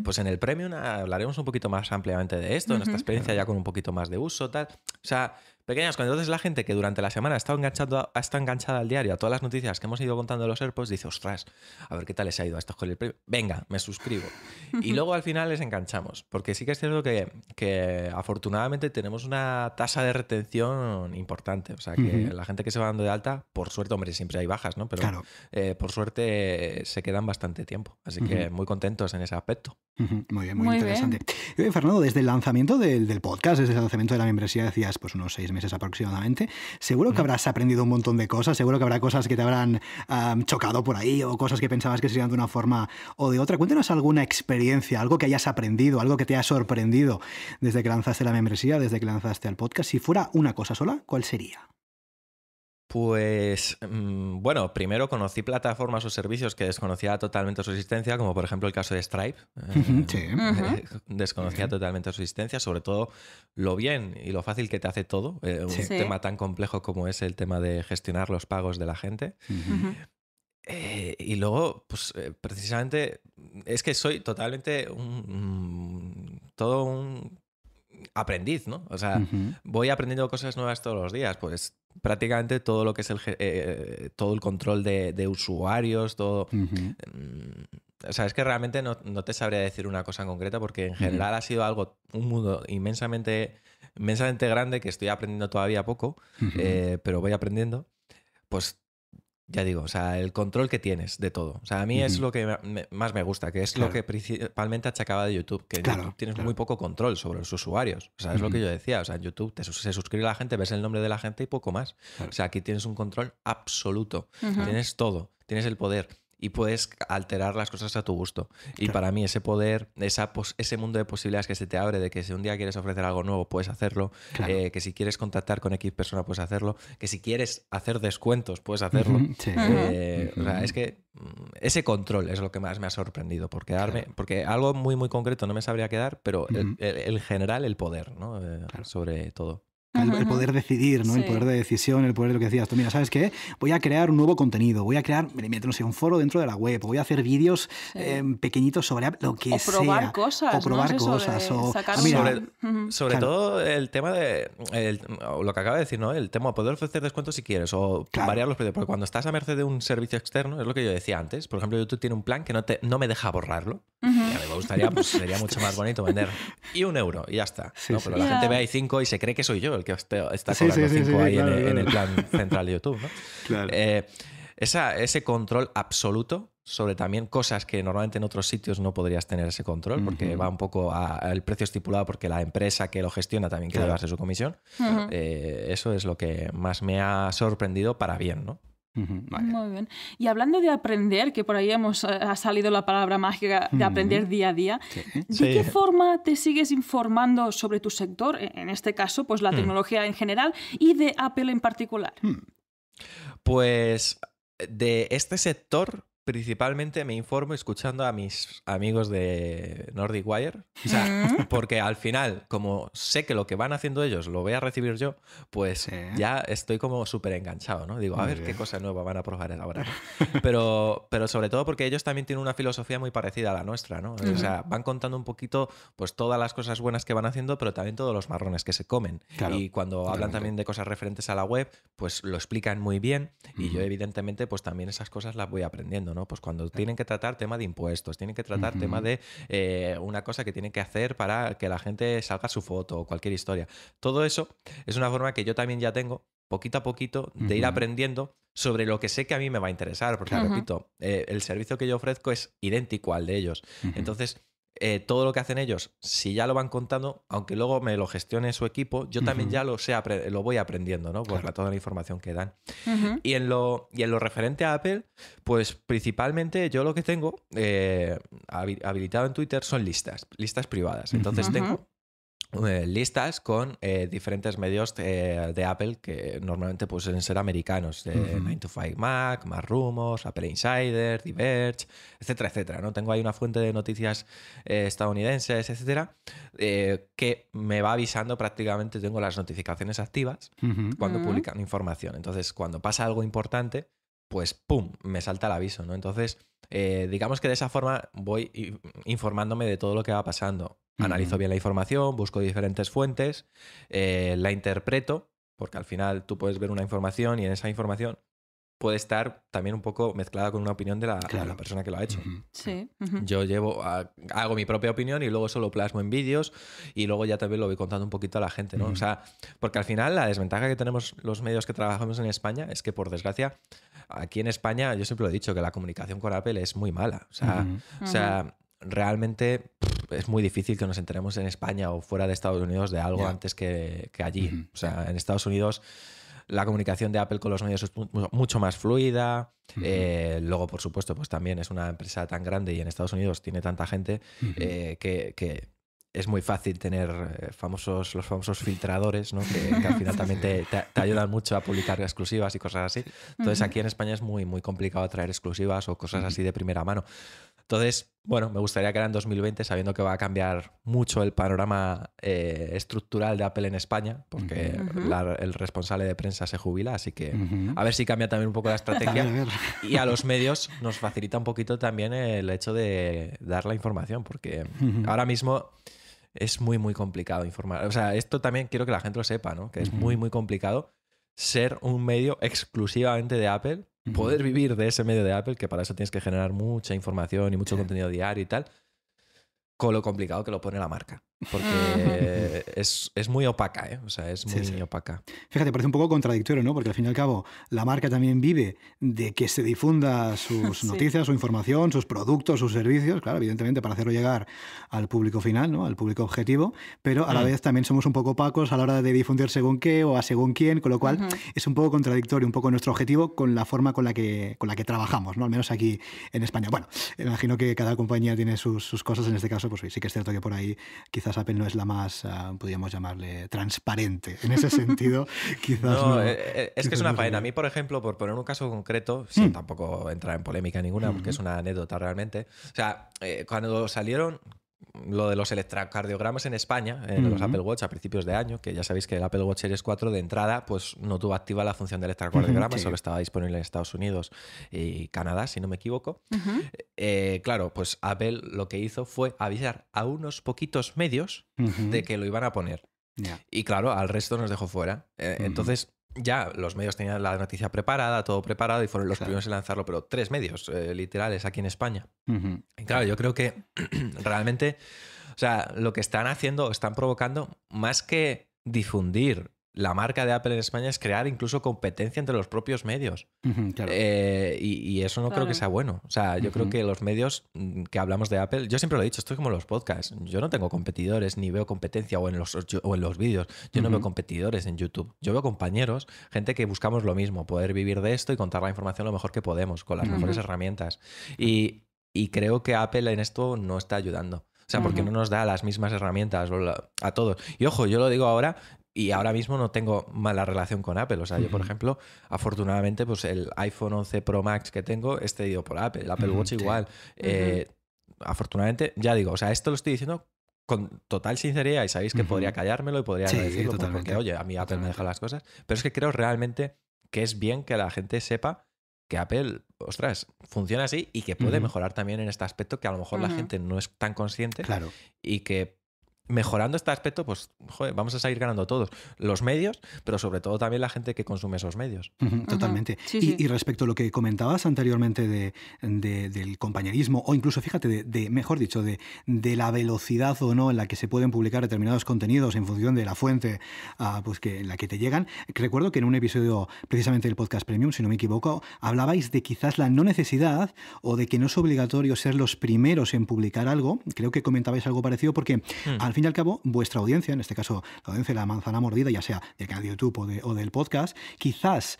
pues en el Premium hablaremos un poquito más ampliamente de esto, nuestra experiencia ya con un poquito más de uso, tal. O sea, pequeñas cosas. Entonces la gente que durante la semana ha estado enganchada al diario, a todas las noticias que hemos ido contando de los AirPods, dice, ostras, a ver qué tal les ha ido a estos con el premio. Venga, me suscribo. Y luego al final les enganchamos. Porque sí que es cierto que afortunadamente tenemos una tasa de retención importante. O sea, que la gente que se va dando de alta, por suerte, hombre, siempre hay bajas, ¿no? Pero por suerte se quedan bastante tiempo. Así que muy contentos en ese aspecto. Muy bien, muy interesante. Bien. Fernando, desde el lanzamiento del podcast, desde el lanzamiento de la membresía, decías pues unos 6 meses aproximadamente, seguro que habrás aprendido un montón de cosas, seguro que habrá cosas que te habrán chocado por ahí o cosas que pensabas que serían de una forma o de otra. Cuéntanos alguna experiencia, algo que hayas aprendido, algo que te haya sorprendido desde que lanzaste la membresía, desde que lanzaste el podcast. Si fuera una cosa sola, ¿cuál sería? Pues, bueno, primero conocí plataformas o servicios que desconocía totalmente su existencia, como por ejemplo el caso de Stripe. Desconocía totalmente su existencia, sobre todo lo bien y lo fácil que te hace todo. Un tema tan complejo como es el tema de gestionar los pagos de la gente. Y luego, pues precisamente, es que soy totalmente todo un aprendiz, ¿no? O sea, voy aprendiendo cosas nuevas todos los días, pues prácticamente todo lo que es todo el control de usuarios, todo... O sea, es que realmente no te sabría decir una cosa en concreta porque en general ha sido un mundo inmensamente grande que estoy aprendiendo todavía poco, pero voy aprendiendo. Pues ya digo, o sea, el control que tienes de todo. O sea, a mí es lo que más me gusta, que es lo que principalmente achacaba de YouTube, que en YouTube tienes muy poco control sobre los usuarios. O sea, es lo que yo decía. O sea, en YouTube se suscribe la gente, ves el nombre de la gente y poco más. O sea, aquí tienes un control absoluto. Tienes todo, tienes el poder. y puedes alterar las cosas a tu gusto. Y para mí ese poder, ese mundo de posibilidades que se te abre, de que si un día quieres ofrecer algo nuevo, puedes hacerlo, que si quieres contactar con X persona, puedes hacerlo, que si quieres hacer descuentos, puedes hacerlo. Sí. O sea, es que ese control es lo que más me ha sorprendido, porque algo muy, muy concreto no me sabría quedar, pero el general, el poder, ¿no? Sobre todo. El poder decidir, ¿no? Sí. El poder de decisión, el poder de lo que decías tú. Mira, ¿sabes qué? Voy a crear un nuevo contenido, voy a crear, no sé, un foro dentro de la web, voy a hacer vídeos pequeñitos sobre lo que sea. O probar cosas. O probar cosas. Sobre todo el tema de lo que acaba de decir, ¿no? El tema de poder ofrecer descuentos si quieres o variar los precios. Porque cuando estás a merced de un servicio externo, es lo que yo decía antes. Por ejemplo, YouTube tiene un plan que no me deja borrarlo. Y a mí me gustaría, pues sería mucho más bonito vender y €1 y ya está. Sí, ¿no? Pero la gente ve ahí 5 y se cree que soy yo el que está cobrando 5 ahí en el plan central de YouTube, ¿no? Claro. Ese control absoluto sobre también cosas que normalmente en otros sitios no podrías tener ese control, porque va un poco al precio estipulado porque la empresa que lo gestiona también quiere llevarse su comisión. Eso es lo que más me ha sorprendido para bien, ¿no? Vale. Muy bien. Y hablando de aprender, que por ahí ha salido la palabra mágica de aprender día a día, ¿de qué forma te sigues informando sobre tu sector, en este caso, pues la tecnología en general y de Apple en particular? Pues de este sector principalmente me informo escuchando a mis amigos de Nordic Wire. O sea, porque al final, como sé que lo que van haciendo ellos lo voy a recibir yo, pues ya estoy como súper enganchado, ¿no? Digo, a ver qué cosa nueva van a probar ahora, ¿no? Pero sobre todo porque ellos también tienen una filosofía muy parecida a la nuestra, ¿no? O sea, van contando un poquito pues todas las cosas buenas que van haciendo, pero también todos los marrones que se comen. Claro, y cuando hablan también de cosas referentes a la web, pues lo explican muy bien y yo evidentemente pues también esas cosas las voy aprendiendo, ¿no? Pues cuando tienen que tratar tema de impuestos, tienen que tratar tema de una cosa que tienen que hacer para que la gente salga su foto o cualquier historia. Todo eso es una forma que yo también ya tengo, poquito a poquito, de ir aprendiendo sobre lo que sé que a mí me va a interesar. Porque, repito, el servicio que yo ofrezco es idéntico al de ellos. Entonces, todo lo que hacen ellos, si ya lo van contando, aunque luego me lo gestione su equipo, yo también ya lo voy aprendiendo, ¿no? Por toda la información que dan. Y en lo referente a Apple, pues principalmente yo lo que tengo habilitado en Twitter son listas privadas. Entonces tengo listas con diferentes medios de Apple que normalmente pues, suelen ser americanos, 9to5Mac, Más Rumors, Apple Insider, Diverge, etcétera, etcétera, ¿no? Tengo ahí una fuente de noticias estadounidenses, etcétera, que me va avisando prácticamente, tengo las notificaciones activas cuando publican información. Entonces, cuando pasa algo importante, pues ¡pum!, me salta el aviso, ¿no? Entonces, digamos que de esa forma voy informándome de todo lo que va pasando. Analizo bien la información, busco diferentes fuentes, la interpreto, porque al final tú puedes ver una información y en esa información puede estar también un poco mezclada con una opinión de la persona que lo ha hecho. Sí. Yo hago mi propia opinión y luego eso lo plasmo en vídeos y luego ya también lo voy contando un poquito a la gente, ¿no? O sea, porque al final la desventaja que tenemos los medios que trabajamos en España es que, por desgracia, aquí en España, yo siempre lo he dicho, que la comunicación con Apple es muy mala. O sea, realmente es muy difícil que nos enteremos en España o fuera de Estados Unidos de algo antes que allí. O sea, en Estados Unidos la comunicación de Apple con los medios es mucho más fluida. Luego, por supuesto, pues también es una empresa tan grande y en Estados Unidos tiene tanta gente que es muy fácil tener los famosos filtradores, ¿no? que al final también te ayudan mucho a publicar exclusivas y cosas así. Entonces, aquí en España es muy, muy complicado traer exclusivas o cosas así de primera mano. Entonces, bueno, me gustaría que era en 2020, sabiendo que va a cambiar mucho el panorama estructural de Apple en España, porque el responsable de prensa se jubila, así que a ver si cambia también un poco la estrategia. Y a los medios nos facilita un poquito también el hecho de dar la información, porque ahora mismo es muy, muy complicado informar. O sea, esto también quiero que la gente lo sepa, ¿no? Que es muy, muy complicado ser un medio exclusivamente de Apple, poder vivir de ese medio de Apple, que para eso tienes que generar mucha información y mucho contenido diario y tal, con lo complicado que lo pone la marca. porque es muy opaca, ¿eh? O sea, es muy opaca. Fíjate, parece un poco contradictorio, ¿no? Porque al fin y al cabo la marca también vive de que se difunda sus noticias, su información, sus productos, sus servicios, claro, evidentemente para hacerlo llegar al público final, ¿no? Al público objetivo, pero a la vez también somos un poco opacos a la hora de difundir según qué o a según quién, con lo cual es un poco contradictorio, un poco nuestro objetivo con la forma con la que trabajamos, ¿no? Al menos aquí en España. Bueno, imagino que cada compañía tiene sus cosas, en este caso, pues sí que es cierto que por ahí quizás Apple no es la más, podríamos llamarle, transparente. En ese sentido, quizás no. Es que es una faena. A mí, por ejemplo, por poner un caso concreto, sin tampoco entrar en polémica ninguna, porque es una anécdota realmente. O sea, cuando salieron lo de los electrocardiogramas en España, en los Apple Watch a principios de año, que ya sabéis que el Apple Watch Series 4 de entrada pues no tuvo activa la función de electrocardiograma, solo estaba disponible en Estados Unidos y Canadá, si no me equivoco. Claro, pues Apple lo que hizo fue avisar a unos poquitos medios de que lo iban a poner. Y claro, al resto nos dejó fuera. Entonces ya los medios tenían la noticia preparada, todo preparado, y fueron los primeros en lanzarlo, pero 3 medios literales aquí en España. Y claro, yo creo que realmente, o sea, lo que están haciendo, están provocando, más que difundir la marca de Apple en España, es crear incluso competencia entre los propios medios. Claro. Y eso no creo que sea bueno. O sea, yo creo que los medios que hablamos de Apple, yo siempre lo he dicho, esto es como los podcasts. Yo no tengo competidores, ni veo competencia o en los vídeos. Yo no veo competidores en YouTube. Yo veo compañeros, gente que buscamos lo mismo, poder vivir de esto y contar la información lo mejor que podemos, con las mejores herramientas. Y creo que Apple en esto no está ayudando. O sea, porque no nos da las mismas herramientas a todos. Y ojo, yo lo digo ahora, y ahora mismo no tengo mala relación con Apple. O sea, yo, por ejemplo, afortunadamente, pues el iPhone 11 Pro Max que tengo es cedido por Apple. El Apple Watch igual. Afortunadamente, ya digo, o sea, esto lo estoy diciendo con total sinceridad, y sabéis que podría callármelo y podría no decirlo, porque, oye, a mí Apple me deja las cosas. Pero es que creo realmente que es bien que la gente sepa que Apple, ostras, funciona así y que puede mejorar también en este aspecto, que a lo mejor la gente no es tan consciente. Claro. Y que mejorando este aspecto, pues, joder, vamos a seguir ganando todos. Los medios, pero sobre todo también la gente que consume esos medios. Totalmente. Y respecto a lo que comentabas anteriormente del compañerismo, o incluso, fíjate, mejor dicho, de la velocidad o no en la que se pueden publicar determinados contenidos en función de la fuente pues en la que te llegan. Recuerdo que en un episodio precisamente del podcast Premium, si no me equivoco, hablabais de quizás la no necesidad o de que no es obligatorio ser los primeros en publicar algo. Creo que comentabais algo parecido porque al fin y al cabo, vuestra audiencia, en este caso la audiencia de La Manzana Mordida, ya sea del canal de YouTube o del podcast, quizás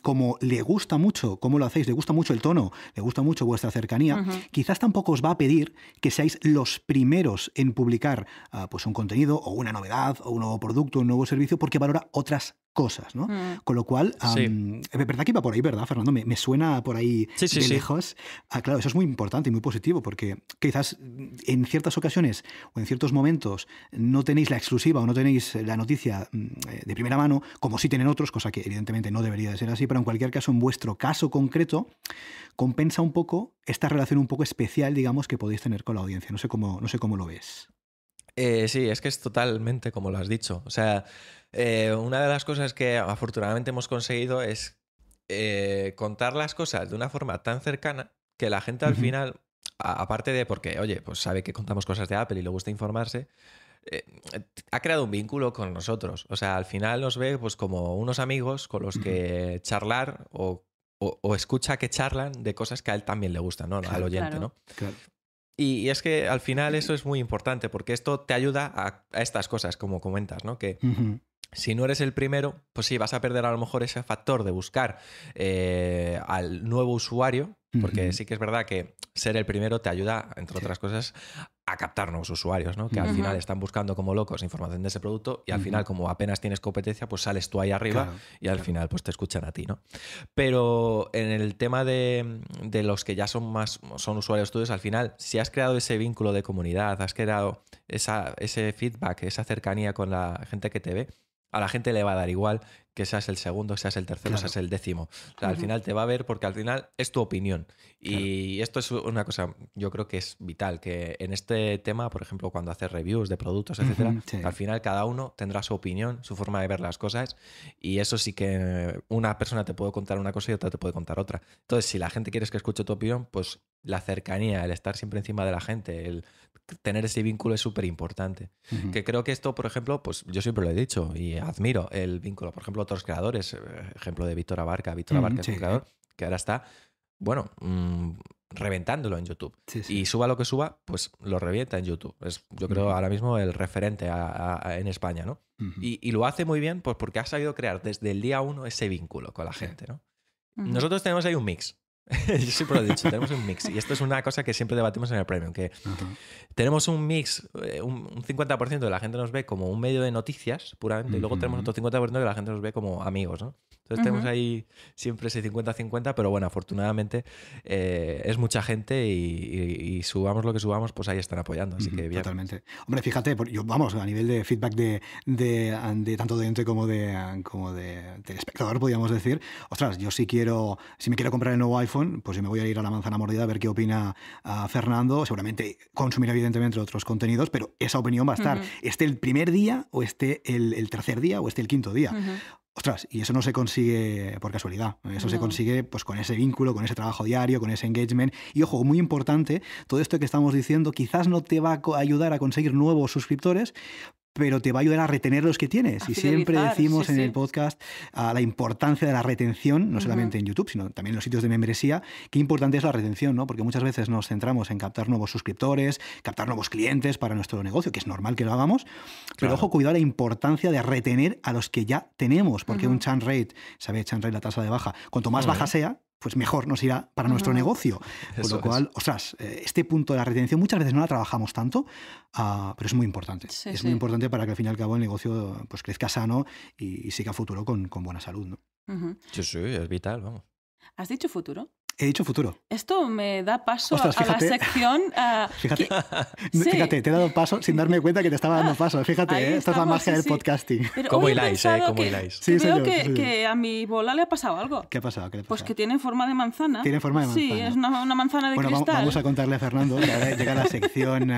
como le gusta mucho cómo lo hacéis, le gusta mucho el tono, le gusta mucho vuestra cercanía, quizás tampoco os va a pedir que seáis los primeros en publicar pues un contenido o una novedad o un nuevo producto, un nuevo servicio, porque valora otras cosas, ¿no? Con lo cual, es verdad que iba por ahí, ¿verdad, Fernando? Me suena por ahí de lejos. Claro, eso es muy importante y muy positivo, porque quizás en ciertas ocasiones o en ciertos momentos no tenéis la exclusiva o no tenéis la noticia de primera mano, como sí tienen otros, cosa que evidentemente no debería de ser así, pero en cualquier caso, en vuestro caso concreto, compensa un poco esta relación un poco especial, digamos, que podéis tener con la audiencia. No sé cómo lo ves. Sí, es que es totalmente como lo has dicho. O sea, una de las cosas que afortunadamente hemos conseguido es contar las cosas de una forma tan cercana que la gente al final, aparte de porque, oye, pues sabe que contamos cosas de Apple y le gusta informarse, ha creado un vínculo con nosotros. O sea, al final nos ve pues como unos amigos con los que charlar o escucha que charlan de cosas que a él también le gustan, ¿no? Al oyente, ¿no? Claro. Y es que al final eso es muy importante porque esto te ayuda a estas cosas, como comentas, ¿no? Que si no eres el primero, pues sí, vas a perder a lo mejor ese factor de buscar al nuevo usuario, porque sí que es verdad que ser el primero te ayuda, entre otras cosas, a captar nuevos usuarios, ¿no? Que al final están buscando como locos información de ese producto y al final, como apenas tienes competencia, pues sales tú ahí arriba y al final pues te escuchan a ti, ¿no? Pero en el tema de los que ya son usuarios tuyos, al final, si has creado ese vínculo de comunidad, has creado ese feedback, esa cercanía con la gente que te ve, a la gente le va a dar igual que seas el segundo, seas el tercero, seas el décimo. O sea, al final te va a ver porque al final es tu opinión. Y esto es una cosa, yo creo que es vital, que en este tema, por ejemplo, cuando haces reviews de productos, etcétera, al final cada uno tendrá su opinión, su forma de ver las cosas, y eso sí que una persona te puede contar una cosa y otra te puede contar otra. Entonces, si la gente quiere que escuche tu opinión, pues la cercanía, el estar siempre encima de la gente, el tener ese vínculo es súper importante. Que creo que esto, por ejemplo, pues yo siempre lo he dicho y admiro el vínculo. Por ejemplo, otros creadores, ejemplo de Víctor Abarca. Víctor Abarca es un creador que ahora está, bueno, reventándolo en YouTube. Y suba lo que suba, pues lo revienta en YouTube. Es, yo creo, ahora mismo el referente en España, ¿no? Y lo hace muy bien pues porque ha sabido crear desde el día 1 ese vínculo con la gente, ¿no? Nosotros tenemos ahí un mix. Yo siempre lo he dicho, tenemos un mix. Y esto es una cosa que siempre debatimos en el Premium, que tenemos un mix, un 50% de la gente nos ve como un medio de noticias, puramente, y luego tenemos otro 50% de la gente nos ve como amigos, ¿no? Entonces tenemos ahí siempre ese 50-50, pero bueno, afortunadamente es mucha gente y subamos lo que subamos, pues ahí están apoyando. Así que bien. Totalmente. Hombre, fíjate, yo, vamos, a nivel de feedback de tanto de oyente como de espectador, podríamos decir, ostras, yo si me quiero comprar el nuevo iPhone, pues yo me voy a ir a la manzana mordida a ver qué opina Fernando. Seguramente consumirá evidentemente otros contenidos, pero esa opinión va a estar, esté el primer día o esté el tercer día o esté el quinto día. Ostras, y eso no se consigue por casualidad. Eso se consigue pues con ese vínculo, con ese trabajo diario, con ese engagement. Y ojo, muy importante, todo esto que estamos diciendo quizás no te va a ayudar a conseguir nuevos suscriptores, pero te va a ayudar a retener los que tienes. Y siempre decimos en el podcast la importancia de la retención, no solamente en YouTube, sino también en los sitios de membresía, qué importante es la retención, ¿no? Porque muchas veces nos centramos en captar nuevos suscriptores, captar nuevos clientes para nuestro negocio, que es normal que lo hagamos, pero ojo, cuidado la importancia de retener a los que ya tenemos, porque un churn rate, ¿sabe? Churn rate, la tasa de baja, cuanto más baja sea, pues mejor nos irá para nuestro negocio. Con lo cual, ostras, este punto de la retención muchas veces no la trabajamos tanto, pero es muy importante. Es muy importante para que al fin y al cabo el negocio pues crezca sano y siga futuro con buena salud, ¿no? Sí, es vital, vamos. ¿Has dicho futuro? He dicho futuro. Esto me da paso Ostras, a la sección... Fíjate, te he dado paso sin darme cuenta que te estaba dando paso. Fíjate, esta es la magia del podcasting. ¿Cómo hiláis? Creo que a mi bola le ha pasado algo. ¿Qué ha pasado? Pues que tiene forma de manzana. Tiene forma de manzana. Sí, es una manzana de cristal. Vamos a contarle a Fernando que ahora llega la sección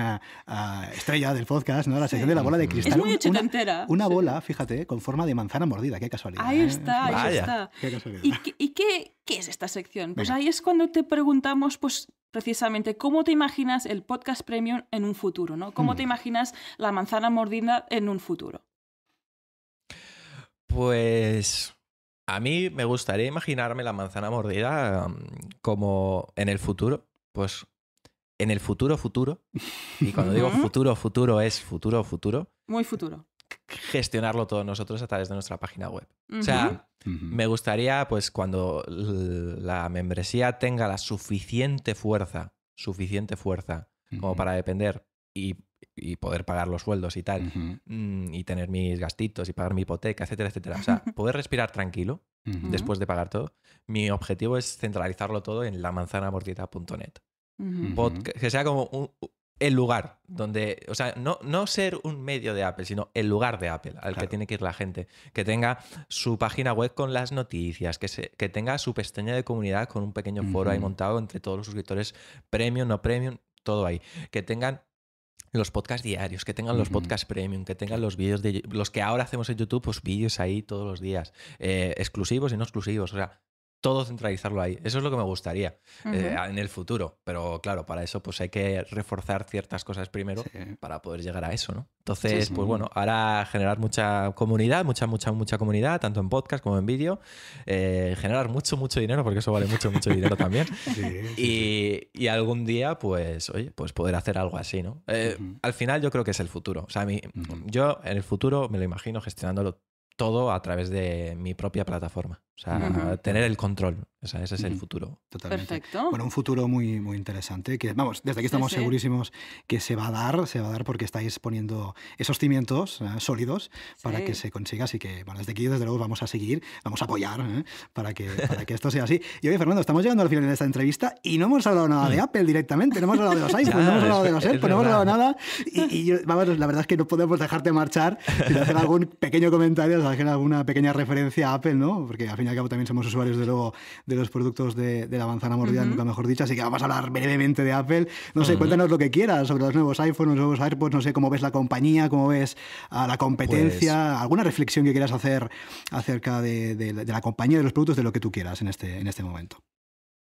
estrella del podcast, ¿no? La sección de la bola de cristal. Es muy ochentera. Una bola, fíjate, con forma de manzana mordida. Qué casualidad. Ahí está. Qué casualidad. ¿Y qué es esta sección? Pues ahí es cuando te preguntamos, pues precisamente, ¿cómo te imaginas el podcast premium en un futuro, ¿no? ¿Cómo te imaginas la manzana mordida en un futuro? Pues a mí me gustaría imaginarme la manzana mordida como en el futuro, pues en el futuro, y cuando digo futuro es futuro. Muy futuro. Gestionarlo todos nosotros a través de nuestra página web. O sea, me gustaría, pues, cuando la membresía tenga la suficiente fuerza como para depender y poder pagar los sueldos y tal, y tener mis gastitos y pagar mi hipoteca, etcétera, etcétera. O sea, poder respirar tranquilo después de pagar todo. Mi objetivo es centralizarlo todo en lamanzanamordida.net. Que sea como el lugar donde, o sea, no ser un medio de Apple, sino el lugar de Apple al que tiene que ir la gente. Que tenga su página web con las noticias, que tenga su pestaña de comunidad con un pequeño foro ahí montado entre todos los suscriptores premium, no premium, todo ahí. Que tengan los podcasts diarios, que tengan los podcasts premium, que tengan los vídeos de los que ahora hacemos en YouTube, pues vídeos ahí todos los días, exclusivos y no exclusivos, o sea, todo centralizarlo ahí. Eso es lo que me gustaría en el futuro. Pero claro, para eso pues hay que reforzar ciertas cosas primero para poder llegar a eso, ¿no? Entonces, pues bueno, ahora generar mucha comunidad, mucha comunidad, tanto en podcast como en vídeo. Generar mucho dinero, porque eso vale mucho dinero también. Y algún día, pues, oye, pues poder hacer algo así, ¿no? Al final yo creo que es el futuro. O sea, yo en el futuro me lo imagino gestionándolo todo a través de mi propia plataforma. O sea, tener el control. O sea, ese es el futuro. Totalmente. Perfecto. Bueno, un futuro muy, muy interesante. Que, vamos, desde aquí estamos segurísimos que se va a dar porque estáis poniendo esos cimientos sólidos para que se consiga. Así que, bueno, desde aquí, desde luego, vamos a seguir, vamos a apoyar para que esto sea así. Y oye, Fernando, estamos llegando al final de esta entrevista y no hemos hablado nada de Apple directamente, no hemos hablado de los iPhones, no hemos hablado de los AirPods, no hemos hablado nada. Y vamos, la verdad es que no podemos dejarte marchar sin hacer algún pequeño comentario, hacer alguna pequeña referencia a Apple, ¿no? Porque al fin y al cabo también somos usuarios, de luego, de los productos de la manzana mordida, nunca mejor dicho, así que vamos a hablar brevemente de Apple. No sé, cuéntanos lo que quieras sobre los nuevos iPhones, los nuevos AirPods, no sé cómo ves la compañía, cómo ves a la competencia, pues, alguna reflexión que quieras hacer acerca de la compañía, de los productos, de lo que tú quieras en este momento.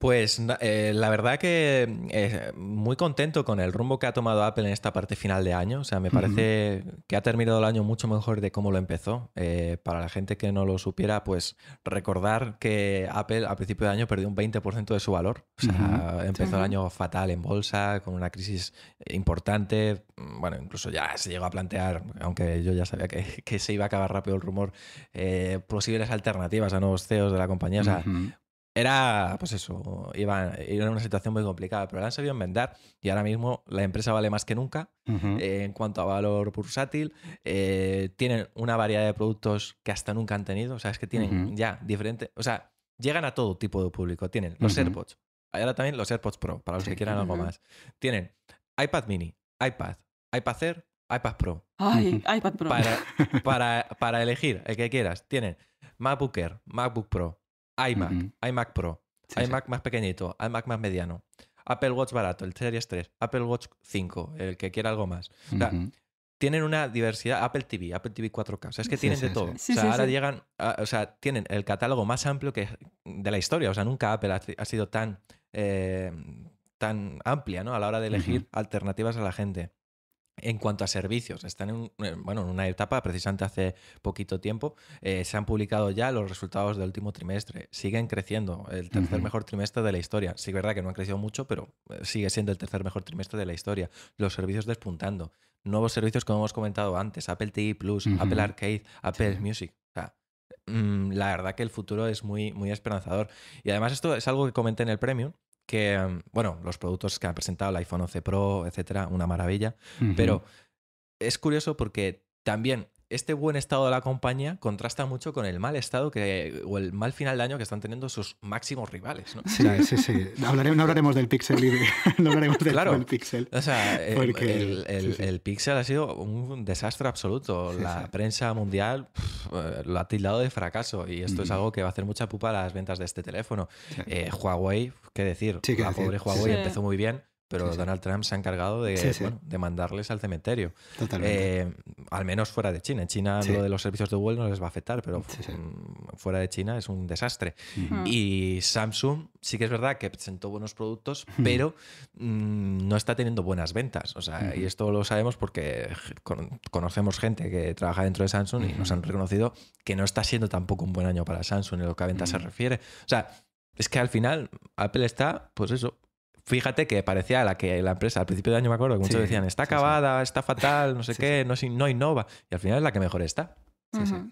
Pues la verdad que muy contento con el rumbo que ha tomado Apple en esta parte final de año. O sea, me parece que ha terminado el año mucho mejor de cómo lo empezó. Para la gente que no lo supiera, pues recordar que Apple a principio de año perdió un 20% de su valor. O sea, empezó el año fatal en bolsa, con una crisis importante. Bueno, incluso ya se llegó a plantear, aunque yo ya sabía que se iba a acabar rápido el rumor, posibles alternativas a nuevos CEOs de la compañía. O sea, era, pues eso, iba en una situación muy complicada, pero la han sabido enmendar y ahora mismo la empresa vale más que nunca en cuanto a valor bursátil. Tienen una variedad de productos que hasta nunca han tenido, o sea, es que tienen ya diferentes, o sea, llegan a todo tipo de público. Tienen los AirPods, ahora también los AirPods Pro, para los que quieran algo más. Tienen iPad mini, iPad Air, iPad Pro. Ay, iPad Pro. Para elegir el que quieras. Tienen MacBook Air, MacBook Pro, iMac, iMac Pro, iMac más pequeñito, iMac más mediano, Apple Watch barato, el Series 3, Apple Watch 5, el que quiera algo más. O sea, tienen una diversidad, Apple TV 4K, o sea, es que tienen de todo. O sea, ahora llegan, o sea, tienen el catálogo más amplio de la historia. O sea, nunca Apple ha sido tan amplia, ¿no? A la hora de elegir alternativas a la gente. En cuanto a servicios, están en una etapa, precisamente hace poquito tiempo, se han publicado ya los resultados del último trimestre. Siguen creciendo, el tercer mejor trimestre de la historia. Sí, es verdad que no han crecido mucho, pero sigue siendo el tercer mejor trimestre de la historia. Los servicios despuntando. Nuevos servicios, como hemos comentado antes, Apple TV Plus, Apple Arcade, Apple Music. O sea, la verdad que el futuro es muy, muy esperanzador. Y además esto es algo que comenté en el Premium, que, bueno, los productos que han presentado, el iPhone 11 Pro, etcétera, una maravilla. Pero es curioso porque también este buen estado de la compañía contrasta mucho con el mal estado o el mal final de año que están teniendo sus máximos rivales, ¿no? Sí. No hablaremos del Pixel no hablaremos del Pixel. O sea, porque... el Pixel ha sido un desastre absoluto. La prensa mundial lo ha tildado de fracaso y esto es algo que va a hacer mucha pupa a las ventas de este teléfono. Huawei, qué decir, la pobre Huawei empezó muy bien, pero Donald Trump se ha encargado de mandarles al cementerio. Totalmente. Al menos fuera de China. En China lo de los servicios de vuelo no les va a afectar, pero fuera de China es un desastre. Y Samsung sí que es verdad que presentó buenos productos, pero no está teniendo buenas ventas. O sea, y esto lo sabemos porque conocemos gente que trabaja dentro de Samsung y nos han reconocido que no está siendo tampoco un buen año para Samsung en lo que a ventas se refiere. O sea, es que al final Apple está, pues eso. Fíjate que parecía la empresa al principio de año, me acuerdo, que muchos decían, está acabada, está fatal, no sé qué, no innova. Y al final es la que mejor está.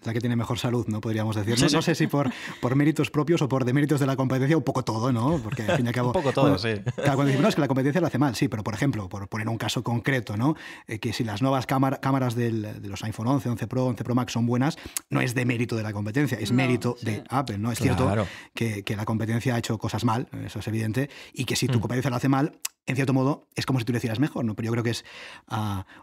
La que tiene mejor salud, ¿no? Podríamos decir. No sé si por méritos propios o por deméritos de la competencia, un poco todo, ¿no? Porque al fin y al cabo... un poco todo, sí. Claro, cuando decimos, no, es que la competencia lo hace mal, sí, pero por ejemplo, por poner un caso concreto, ¿no? Que si las nuevas cámaras de los iPhone 11, 11 Pro, 11 Pro Max son buenas, no es de mérito de la competencia, es mérito de Apple, ¿no? Es cierto que la competencia ha hecho cosas mal, eso es evidente, y que si tu competencia lo hace mal, en cierto modo, es como si tú lo hicieras mejor, ¿no? Pero yo creo que es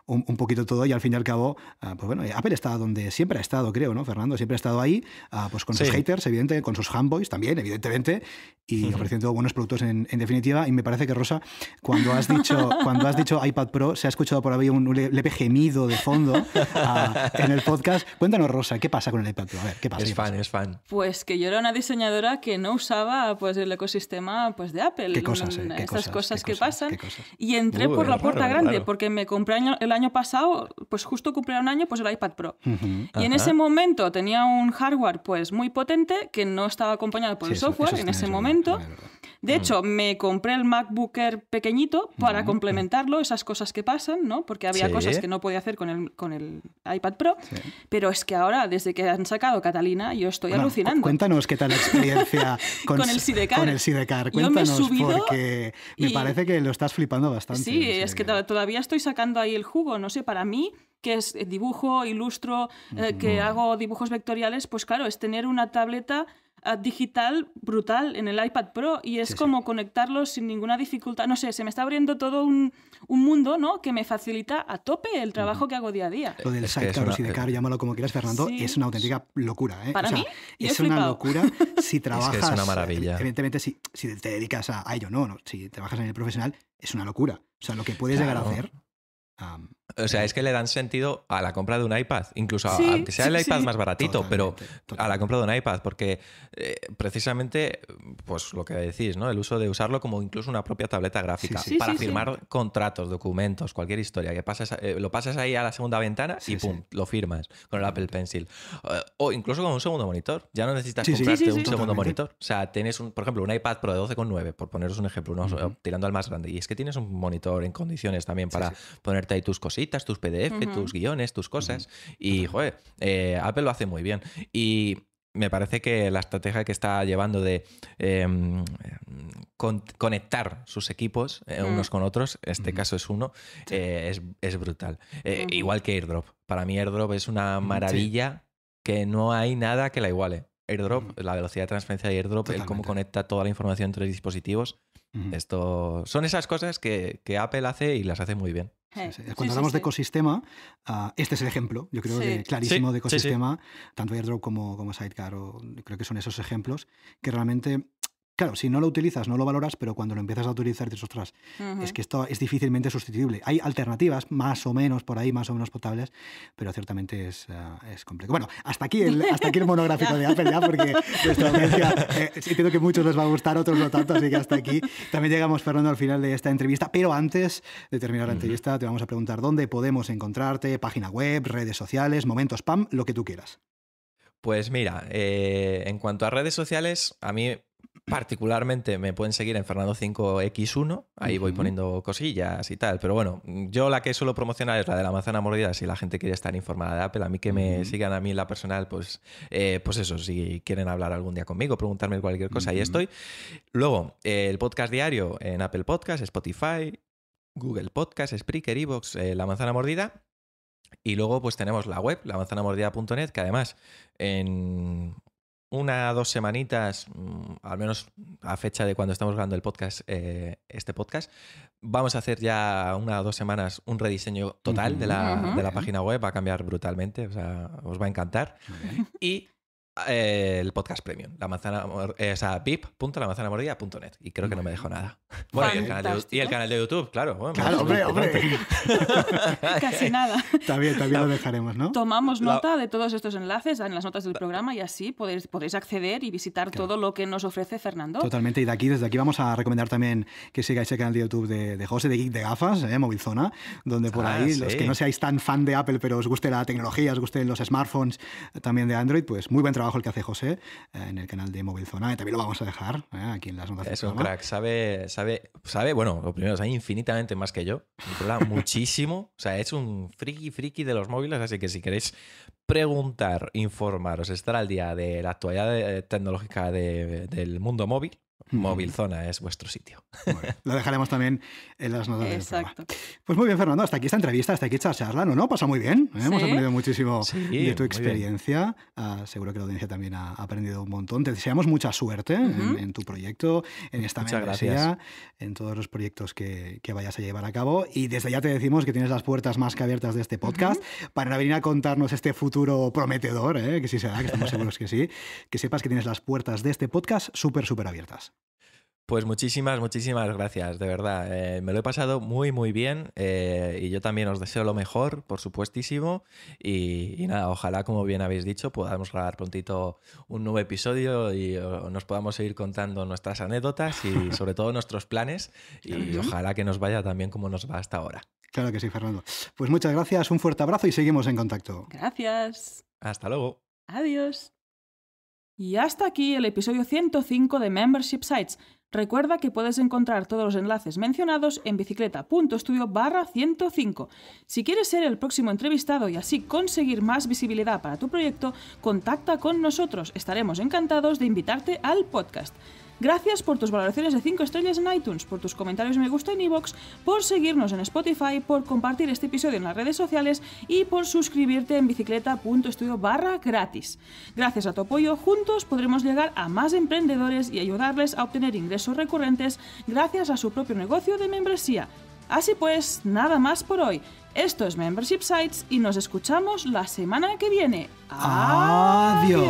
un poquito todo y al fin y al cabo, pues bueno, Apple está donde siempre ha estado, creo, ¿no, Fernando? Siempre ha estado ahí, pues con sus haters, evidentemente, con sus fanboys también, evidentemente, y ofreciendo buenos productos en definitiva. Y me parece que, Rosa, cuando has dicho iPad Pro, se ha escuchado por ahí un leve gemido de fondo en el podcast. Cuéntanos, Rosa, ¿qué pasa con el iPad Pro? A ver, ¿qué pasa? Es fan. Pues que yo era una diseñadora que no usaba pues el ecosistema pues de Apple. ¿Qué cosas? Estas cosas que pasan. Y entré por la puerta grande porque me compré el año pasado, pues justo cumplía un año, pues el iPad Pro. Y en ese momento tenía un hardware pues muy potente que no estaba acompañado por el software en ese momento. De hecho, me compré el MacBook Air pequeñito para complementarlo, esas cosas que pasan, ¿no? Porque había cosas que no podía hacer con el iPad Pro. Pero es que ahora, desde que han sacado Catalina, yo estoy alucinando. Cuéntanos qué tal la experiencia con el Sidecar. Cuéntanos, porque me parece que lo estás flipando bastante. Sí, es que todavía estoy sacando ahí el jugo. No sé, para mí, que es dibujo, ilustro, que hago dibujos vectoriales, pues claro, es tener una tableta digital brutal en el iPad Pro y es como conectarlo sin ninguna dificultad. No sé, se me está abriendo todo un mundo, ¿no? Que me facilita a tope el trabajo que hago día a día. Lo del Sidecar o Sidecar, llámalo como quieras, Fernando, es una auténtica locura, ¿eh? Para mí, es una locura si trabajas. Es una maravilla. Evidentemente, si te dedicas a ello, no. Si trabajas a nivel profesional, es una locura. O sea, lo que puedes llegar a hacer. O sea, es que le dan sentido a la compra de un iPad, incluso aunque sea el iPad más baratito, Totalmente. A la compra de un iPad, porque precisamente, pues lo que decís, ¿no? El uso de usarlo como incluso una propia tableta gráfica para firmar contratos, documentos, cualquier historia, que lo pasas ahí a la segunda ventana y ¡pum! Lo firmas con el Apple Pencil. O incluso con un segundo monitor. Ya no necesitas comprarte un segundo monitor. O sea, tienes, por ejemplo, un iPad Pro de 12,9, por poneros un ejemplo, tirando al más grande. Y es que tienes un monitor en condiciones también para ponerte ahí tus cositas, tus PDF, tus guiones, tus cosas. Y, joder, Apple lo hace muy bien. Y me parece que la estrategia que está llevando de conectar sus equipos unos con otros, en este caso es uno, es brutal. Igual que AirDrop. Para mí AirDrop es una maravilla que no hay nada que la iguale. AirDrop, la velocidad de transferencia de AirDrop, el cómo conecta toda la información entre dispositivos. Esto son esas cosas que Apple hace y las hace muy bien. Cuando hablamos de ecosistema, este es el ejemplo, yo creo que clarísimo de ecosistema, tanto AirDrop como Sidecar, creo que son esos ejemplos que realmente... Claro, si no lo utilizas, no lo valoras, pero cuando lo empiezas a utilizar dices, ostras, es que esto es difícilmente sustituible. Hay alternativas más o menos por ahí, más o menos potables, pero ciertamente es complejo. Bueno, hasta aquí el monográfico de Apple ya, porque nuestra audiencia, entiendo que a muchos les va a gustar, otros no tanto, así que hasta aquí. También llegamos, Fernando, al final de esta entrevista, pero antes de terminar la entrevista te vamos a preguntar dónde podemos encontrarte, página web, redes sociales, momento spam, lo que tú quieras. Pues mira, en cuanto a redes sociales, a mí... Particularmente me pueden seguir en Fernando5X1, ahí voy poniendo cosillas y tal, pero bueno, yo la que suelo promocionar es la de la manzana mordida si la gente quiere estar informada de Apple. A mí que me sigan a mí en la personal, pues eso, si quieren hablar algún día conmigo, preguntarme cualquier cosa, ahí estoy. Luego, el podcast diario en Apple Podcast, Spotify, Google Podcast, Spreaker, iVoox, La Manzana Mordida. Y luego pues tenemos la web, lamanzanamordida.net, que además en... 1 o 2 semanitas, al menos a fecha de cuando estamos grabando el podcast, este podcast, vamos a hacer ya 1 o 2 semanas un rediseño total de la página web. Va a cambiar brutalmente, o sea, os va a encantar. Y el podcast premium, vip.lamanzanamordida.net. Y creo que no me dejo nada. Bueno, y el canal de YouTube, claro. Bueno, claro, hombre. Casi nada. También lo dejaremos, ¿no? Tomamos nota de todos estos enlaces en las notas del programa y así podéis acceder y visitar todo lo que nos ofrece Fernando. Totalmente. Y desde aquí vamos a recomendar también que sigáis el canal de YouTube de José, de Geek de Gafas, Movilzona, donde por ahí, los que no seáis tan fan de Apple, pero os guste la tecnología, os gusten los smartphones también de Android, pues muy buen trabajo el que hace José en el canal de Movilzona, y también lo vamos a dejar aquí en las notas. Es un crack, sabe, bueno, lo primero, sabe infinitamente más que yo, controla muchísimo, o sea, es un friki de los móviles, así que si queréis preguntar, informaros, estar al día de la actualidad tecnológica del mundo móvil, Movilzona es vuestro sitio. Bueno, lo dejaremos también en las notas del programa. Pues muy bien, Fernando, hasta aquí esta entrevista, hasta aquí esta charla. No, pasa muy bien. Hemos aprendido muchísimo de tu experiencia. Seguro que la audiencia también ha aprendido un montón. Te deseamos mucha suerte en tu proyecto, en esta membresía, en todos los proyectos que vayas a llevar a cabo. Y desde ya te decimos que tienes las puertas más que abiertas de este podcast para venir a contarnos este futuro prometedor, que sí será, que estamos seguros que sí. Que sepas que tienes las puertas de este podcast súper abiertas. Pues muchísimas gracias, de verdad. Me lo he pasado muy bien y yo también os deseo lo mejor, por supuestísimo. Y nada, ojalá, como bien habéis dicho, podamos grabar prontito un nuevo episodio y nos podamos seguir contando nuestras anécdotas y sobre todo nuestros planes. Y ojalá que nos vaya tan bien como nos va hasta ahora. Claro que sí, Fernando. Pues muchas gracias, un fuerte abrazo y seguimos en contacto. Gracias. Hasta luego. Adiós. Y hasta aquí el episodio 105 de Membership Sites. Recuerda que puedes encontrar todos los enlaces mencionados en bicicleta.studio/105. Si quieres ser el próximo entrevistado y así conseguir más visibilidad para tu proyecto, contacta con nosotros. Estaremos encantados de invitarte al podcast. Gracias por tus valoraciones de 5 estrellas en iTunes, por tus comentarios me gusta en iVoox, por seguirnos en Spotify, por compartir este episodio en las redes sociales y por suscribirte en bicicleta.studio/gratis. Gracias a tu apoyo, juntos podremos llegar a más emprendedores y ayudarles a obtener ingresos recurrentes gracias a su propio negocio de membresía. Así pues, nada más por hoy. Esto es Membership Sites y nos escuchamos la semana que viene. ¡Adiós!